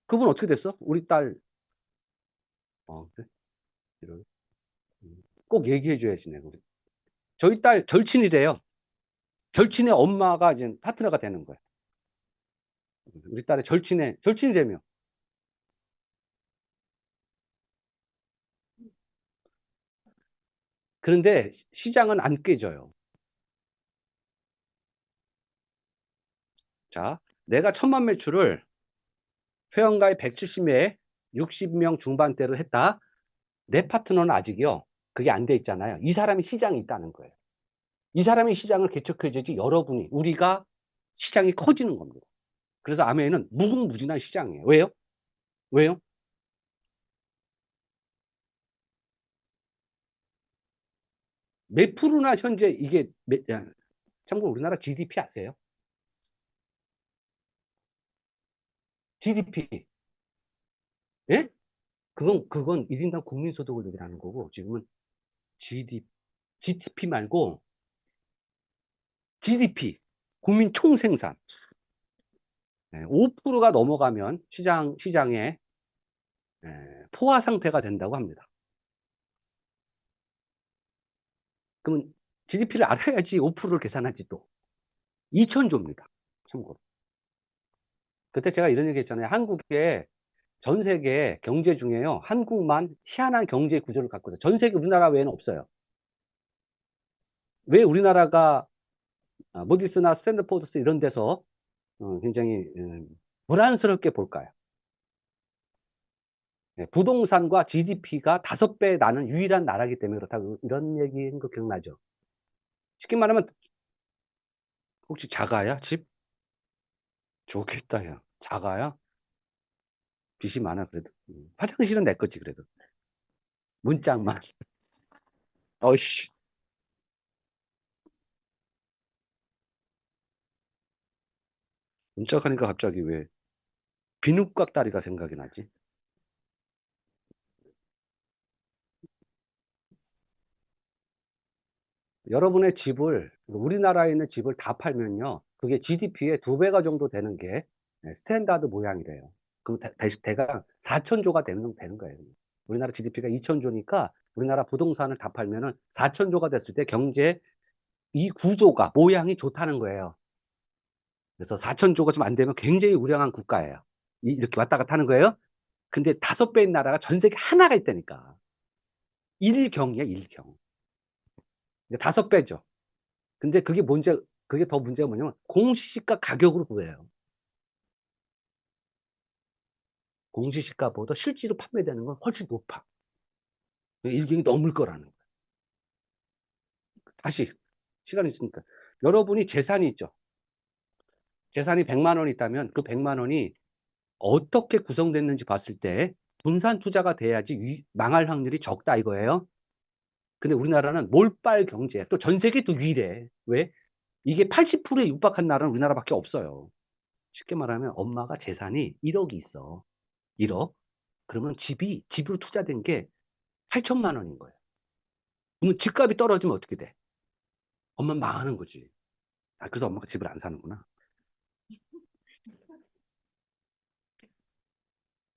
그분 어떻게 됐어? 우리 딸, 그래? 이런. 꼭 얘기해 줘야지, 내가. 저희 딸 절친이래요. 절친의 엄마가 이제 파트너가 되는 거예요. 우리 딸의 절친이라며. 그런데 시장은 안 깨져요. 자, 내가 천만 매출을 회원가에 170에 60명 중반대로 했다. 내 파트너는 아직이요. 그게 안 돼 있잖아요. 이 사람이 시장이 있다는 거예요. 이 사람이 시장을 개척해야지 여러분이, 우리가 시장이 커지는 겁니다. 그래서 아메는 무궁무진한 시장이에요. 왜요? 왜요? 몇 프로나 현재 이게, 참고로 우리나라 GDP 아세요? GDP. 예? 그건 1인당 국민소득을 얘기하는 거고, 지금은 GDP 말고 GDP, 국민 총생산. 5%가 넘어가면 시장의 포화 상태가 된다고 합니다. 그러면 GDP를 알아야지 5%를 계산하지 또. 2,000조입니다. 참고로. 그때 제가 이런 얘기 했잖아요. 한국의 전 세계 경제 중에요. 한국만 희한한 경제 구조를 갖고 있어요. 전 세계 우리나라 외에는 없어요. 왜 우리나라가 모디스나 스탠드포드스 이런 데서 굉장히 불안스럽게 볼까요? 부동산과 GDP가 5배 나는 유일한 나라이기 때문에 그렇다고 이런 얘기인 거 기억나죠? 쉽게 말하면 혹시 자가야? 집? 좋겠다 야. 자가야? 빚이 많아 그래도. 화장실은 내 거지 그래도. 문짝만. 어이씨. 문짝하니까 갑자기 왜 비누각 다리가 생각이 나지? 여러분의 집을, 우리나라에 있는 집을 다 팔면요. 그게 GDP의 2배가 정도 되는 게 스탠다드 모양이래요. 그럼 대강 4천조가 되는 거예요. 우리나라 GDP가 2천조니까 우리나라 부동산을 다 팔면은 4천조가 됐을 때 경제 이 구조가, 모양이 좋다는 거예요. 그래서 4천조가 좀 안 되면 굉장히 우량한 국가예요. 이렇게 왔다 갔다 하는 거예요. 근데 5배인 나라가 전 세계 하나가 있다니까. 일경이야, 일경. 5배죠. 근데 그게 뭔지 그게 더 문제가 뭐냐면 공시지가 가격으로 구해요. 공시지가보다 실제로 판매되는 건 훨씬 높아. 일경이 넘을 거라는 거야. 다시 시간이 있으니까 여러분이 재산이 있죠. 재산이 100만 원 있다면 그 100만 원이 어떻게 구성됐는지 봤을 때 분산 투자가 돼야지 망할 확률이 적다 이거예요. 근데 우리나라는 몰빨 경제, 또 전 세계도 유일해. 왜? 이게 80%에 육박한 나라는 우리나라밖에 없어요. 쉽게 말하면 엄마가 재산이 1억이 있어. 1억. 그러면 집으로 투자된 게 8천만 원인 거예요. 그러면 집값이 떨어지면 어떻게 돼? 엄마 망하는 거지. 아, 그래서 엄마가 집을 안 사는구나.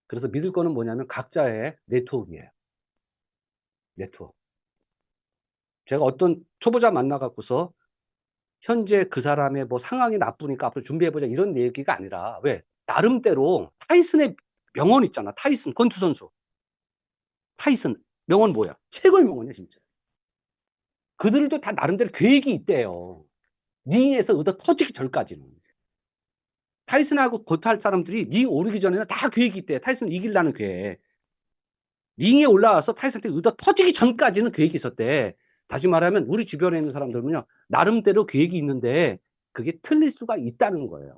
그래서 믿을 거는 뭐냐면 각자의 네트워크예요. 네트워크. 제가 어떤 초보자 만나갖고서 현재 그 사람의 뭐 상황이 나쁘니까 앞으로 준비해보자 이런 얘기가 아니라 왜? 나름대로 타이슨의 명언 있잖아. 타이슨 권투 선수. 타이슨 명언 뭐야? 최고의 명언이야 진짜. 그들도 다 나름대로 계획이 있대요. 링에서 얻어 터지기 전까지는. 타이슨하고 권투할 사람들이 링 오르기 전에는 다 계획이 있대. 타이슨 이기려는 계획. 링에 올라와서 타이슨한테 얻어 터지기 전까지는 계획이 있었대. 다시 말하면 우리 주변에 있는 사람들은요. 나름대로 계획이 있는데 그게 틀릴 수가 있다는 거예요.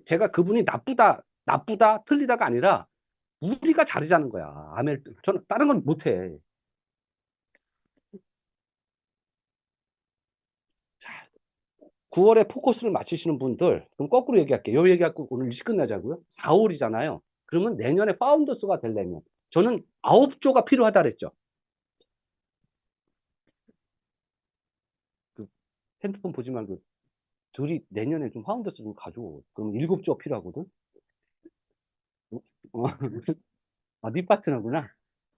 제가 그분이 나쁘다, 틀리다가 아니라 우리가 잘하자는 거야. 저는 다른 건 못해. 자, 9월에 포커스를 맞추시는 분들, 그럼 거꾸로 얘기할게요. 요 얘기하고 오늘 일찍 끝나자고요. 4월이잖아요. 그러면 내년에 파운더스가 되려면 저는 9조가 필요하다 그랬죠. 그 핸드폰 보지 말고 둘이 내년에 좀 파운더스 좀 가져오. 그럼 7조 필요하거든. 어. 아, 네 파트너구나.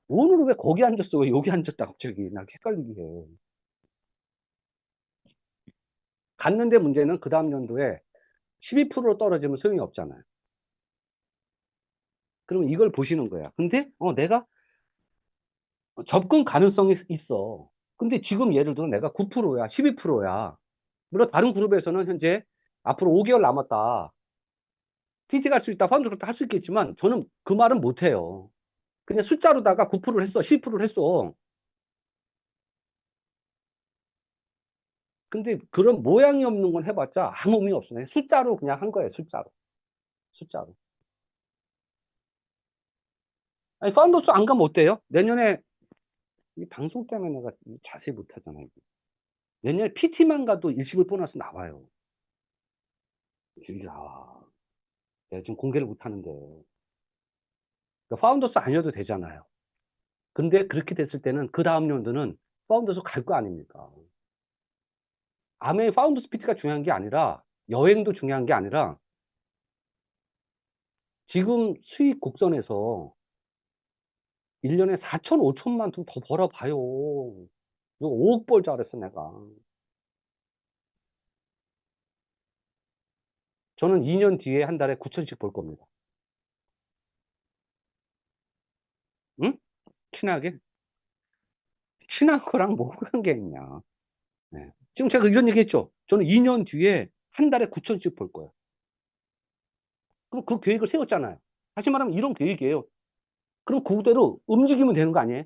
오늘은 왜 거기 앉았어? 왜 여기 앉았다 갑자기. 나 헷갈리게 해. 갔는데 문제는 그 다음 연도에 12%로 떨어지면 소용이 없잖아요. 그러면 이걸 보시는 거야. 근데 내가 접근 가능성이 있어. 근데 지금 예를 들어 내가 9%야, 12%야. 물론 다른 그룹에서는 현재 앞으로 5개월 남았다. PT 갈 수 있다, 파운드 갈 수 있겠지만 저는 그 말은 못 해요. 그냥 숫자로다가 9%를 했어, 12%를 했어. 근데 그런 모양이 없는 건 해봤자 아무 의미 없어. 그냥 숫자로 그냥 한 거예요, 숫자로. 숫자로. 아니, 파운더스 안 가면 어때요? 내년에 이 방송 때문에 내가 자세히 못 하잖아요. 내년에 PT만 가도 일시불 보너스 나와요. 이게 나와. 내가 지금 공개를 못 하는데. 그러니까 파운더스 아니어도 되잖아요. 근데 그렇게 됐을 때는 그 다음 연도는 파운더스 갈 거 아닙니까? 아메 파운더스 PT가 중요한 게 아니라 여행도 중요한 게 아니라 지금 수익 곡선에서 1년에 4천, 5천만 좀 더 벌어봐요. 이거 5억 벌자 그랬어, 내가. 저는 2년 뒤에 한 달에 9천씩 벌 겁니다. 응? 친하게? 친한 거랑 뭐가 관계 있냐. 네. 지금 제가 이런 얘기 했죠. 저는 2년 뒤에 한 달에 9천씩 벌 거예요. 그럼 그 계획을 세웠잖아요. 다시 말하면 이런 계획이에요. 그럼 그대로 움직이면 되는 거 아니에요?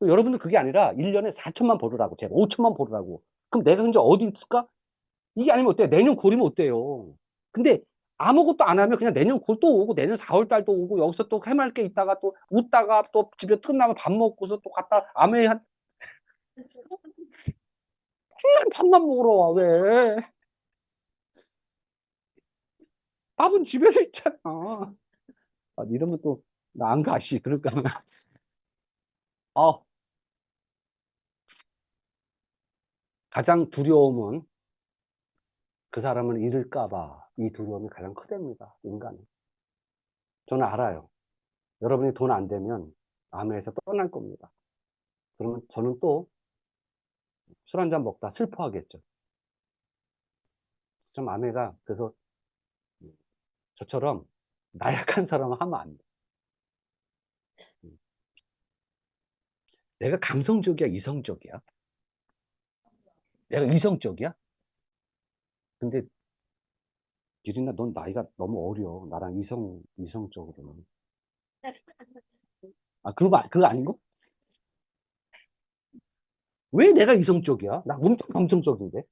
여러분들 그게 아니라 1년에 4천만 벌으라고, 제가 5천만 벌으라고. 그럼 내가 현재 어디 있을까? 이게 아니면 어때요? 내년 9월이면 어때요? 근데 아무것도 안 하면 그냥 내년 9월 또 오고, 내년 4월 달도 오고, 여기서 또 해맑게 있다가 또 웃다가 또 집에 끝나면 밥 먹고서 또 갔다 아메 한, 맨날 밥만 먹으러 와, 왜? 밥은 집에서 있잖아. 아, 이러면 또, 나 안 가시. 그럴까. 아, 가장 두려움은 그 사람을 잃을까봐 이 두려움이 가장 크답니다. 인간은. 저는 알아요. 여러분이 돈 안 되면 아메에서 떠날 겁니다. 그러면 저는 또 술 한잔 먹다 슬퍼하겠죠. 참 아메가 그래서 저처럼 나약한 사람은 하면 안 돼. 내가 감성적이야, 이성적이야? 내가 이성적이야? 근데 유린아, 넌 나이가 너무 어려. 나랑 이성적으로는. 아, 그거 아닌 거? 왜 내가 이성적이야? 나 엄청 감성적인데.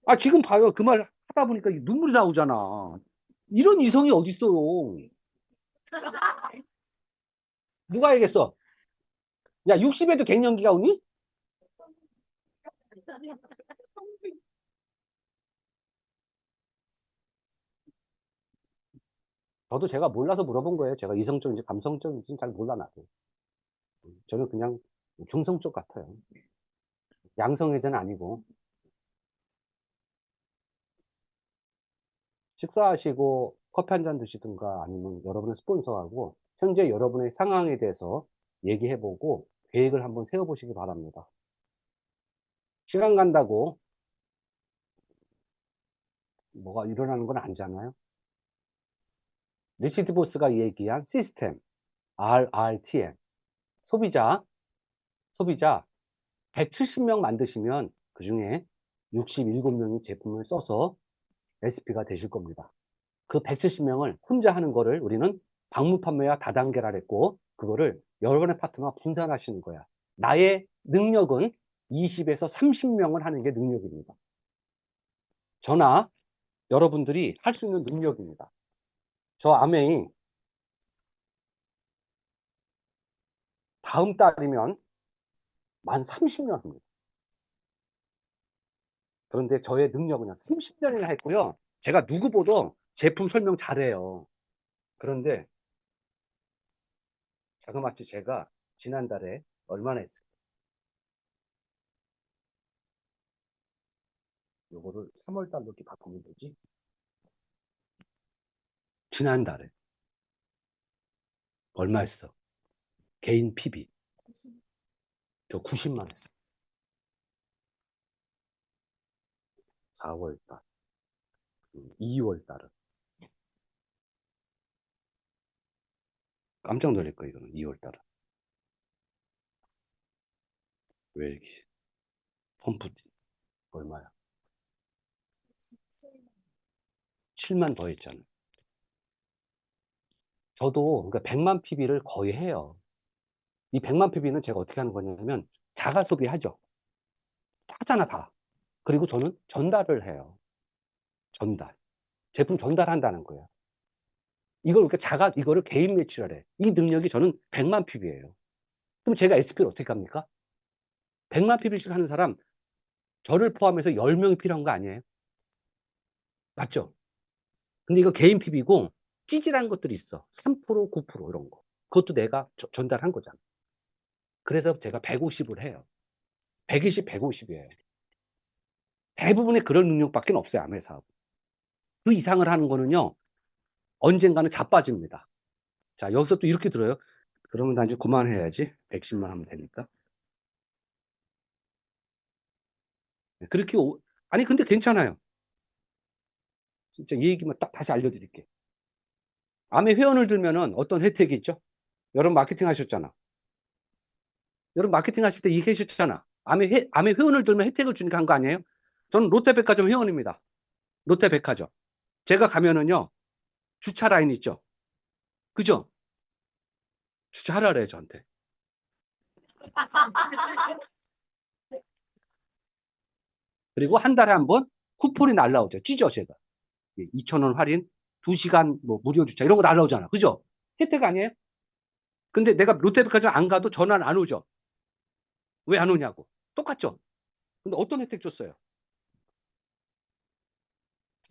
아, 지금 봐요. 그 말 하다 보니까 눈물이 나오잖아. 이런 이성이 어딨어요. 누가 알겠어? 야, 60에도 갱년기가 오니? 저도 제가 몰라서 물어본 거예요. 제가 이성적인지 감성적인지 잘 몰라, 나도. 저는 그냥 중성적 같아요. 양성애자는 아니고. 식사하시고 커피 한 잔 드시든가 아니면 여러분의 스폰서하고 현재 여러분의 상황에 대해서 얘기해보고 계획을 한번 세워보시기 바랍니다. 시간 간다고 뭐가 일어나는 건 아니잖아요. 리치드 보스가 얘기한 시스템, RRTM. 소비자 170명 만드시면 그 중에 67명이 제품을 써서 SP가 되실 겁니다. 그 170명을 혼자 하는 거를 우리는 방문 판매와 다단계라 했고, 그거를 여러 번의 파트너가 분산하시는 거야. 나의 능력은 20에서 30명을 하는 게 능력입니다. 저나 여러분들이 할 수 있는 능력입니다. 저 아메이 다음 달이면 만 30년 합니다. 그런데 저의 능력은 30년이나 했고요. 제가 누구보다 제품 설명 잘해요. 그런데 자그마치 제가 지난달에 얼마나 했어요? 요거를 3월달로 이렇게 바꾸면 되지? 지난달에 얼마 했어? 개인 PB 저 90만 했어. 4월달 2월달은 깜짝 놀랄 거야. 이거는 2월달은 왜 이렇게 펌프 얼마야? 7만 더 했잖아. 저도 그러니까 100만 PB를 거의 해요. 이 100만 PB는 제가 어떻게 하는 거냐면 자가 소비하죠. 하잖아 다. 그리고 저는 전달을 해요. 전달. 제품 전달한다는 거예요. 이걸 그러니까 이거를 개인 매출하래. 이 능력이 저는 100만 PB예요. 그럼 제가 SP를 어떻게 합니까? 100만 PB씩 하는 사람 저를 포함해서 10명이 필요한 거 아니에요? 맞죠? 근데 이거 개인 PB고 찌질한 것들이 있어. 3%, 9% 이런 거. 그것도 내가 전달한 거잖아. 그래서 제가 150을 해요. 120, 150이에요. 대부분의 그런 능력밖에 없어요, 아메사하고. 그 이상을 하는 거는요, 언젠가는 자빠집니다. 자, 여기서 또 이렇게 들어요. 그러면 나 이제 그만해야지. 110만 하면 되니까. 그렇게, 아니, 근데 괜찮아요. 진짜 이 얘기만 딱 다시 알려드릴게. 아메 회원을 들면은 어떤 혜택이 있죠? 여러분 마케팅 하셨잖아. 여러분 마케팅 하실 때 얘기하셨잖아. 아메 회원을 들면 혜택을 주니까 한 거 아니에요? 저는 롯데백화점 회원입니다. 롯데백화점. 제가 가면은요, 주차 라인 있죠? 그죠? 주차하라 그래요, 저한테. 그리고 한 달에 한 번 쿠폰이 날라오죠. 찌죠, 제가. 2,000원 할인, 2시간 뭐 무료 주차 이런 거 날라오잖아. 그죠? 혜택 아니에요? 근데 내가 롯데백화점 안 가도 전화는 안 오죠. 왜 안 오냐고. 똑같죠? 근데 어떤 혜택 줬어요?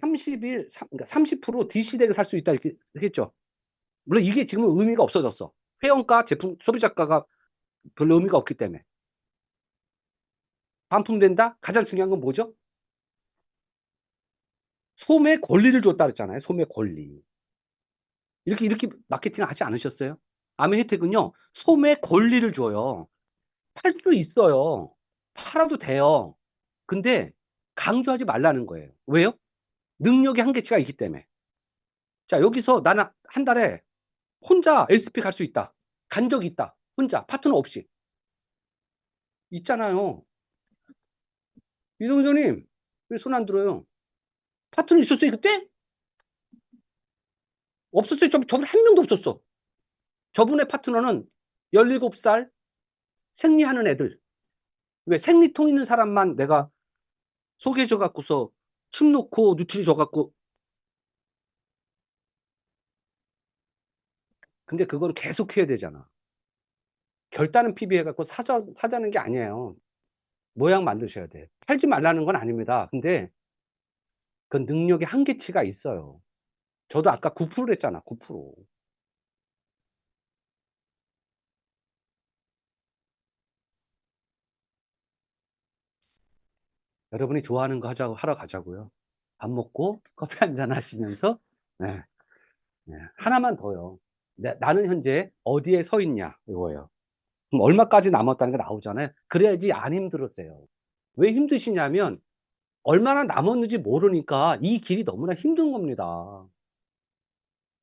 그러니까 30% DC덱을 살 수 있다 이렇게 했죠. 물론 이게 지금 의미가 없어졌어. 회원가, 제품, 소비자가가 별로 의미가 없기 때문에. 반품된다? 가장 중요한 건 뭐죠? 소매 권리를 줬다 그랬잖아요. 소매 권리. 이렇게 마케팅 하지 않으셨어요? 아메 혜택은요, 소매 권리를 줘요. 팔 수 있어요. 팔아도 돼요. 근데 강조하지 말라는 거예요. 왜요? 능력의 한계치가 있기 때문에. 자, 여기서 나는 한 달에 혼자 SP 갈 수 있다. 간 적이 있다. 혼자, 파트너 없이. 있잖아요. 이동조님, 왜 손 안 들어요? 파트너 있었어요, 그때? 없었어요. 저분 한 명도 없었어. 저분의 파트너는 17살 생리하는 애들. 왜 생리통 있는 사람만 내가 소개해줘 갖고서 침 놓고 누트리 줘 갖고. 근데 그건 계속 해야 되잖아. 결단은 PB 해갖고 사자는 게 아니에요. 모양 만드셔야 돼. 팔지 말라는 건 아닙니다. 근데 그 능력의 한계치가 있어요. 저도 아까 9% 했잖아. 9%. 여러분이 좋아하는 거 하러 가자고요. 밥 먹고 커피 한잔 하시면서. 네. 네. 하나만 더요. 나는 현재 어디에 서 있냐 이거예요. 그럼 얼마까지 남았다는 게 나오잖아요. 그래야지 안 힘들었어요. 왜 힘드시냐면 얼마나 남았는지 모르니까 이 길이 너무나 힘든 겁니다.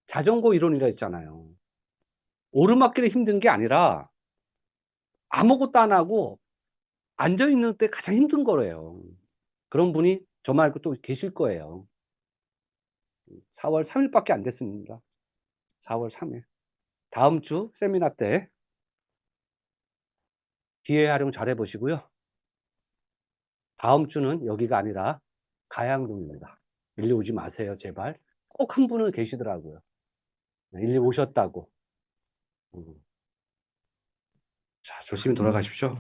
자전거 이론이라 했잖아요. 오르막길이 힘든 게 아니라 아무것도 안 하고 앉아있는 때 가장 힘든 거래요. 그런 분이 저 말고 또 계실 거예요. 4월 3일밖에 안 됐습니다. 4월 3일. 다음 주 세미나 때 기회 활용 잘 해보시고요. 다음 주는 여기가 아니라 가양동입니다. 일리 오지 마세요, 제발. 꼭 한 분은 계시더라고요. 일리 오셨다고. 자, 조심히 돌아가십시오.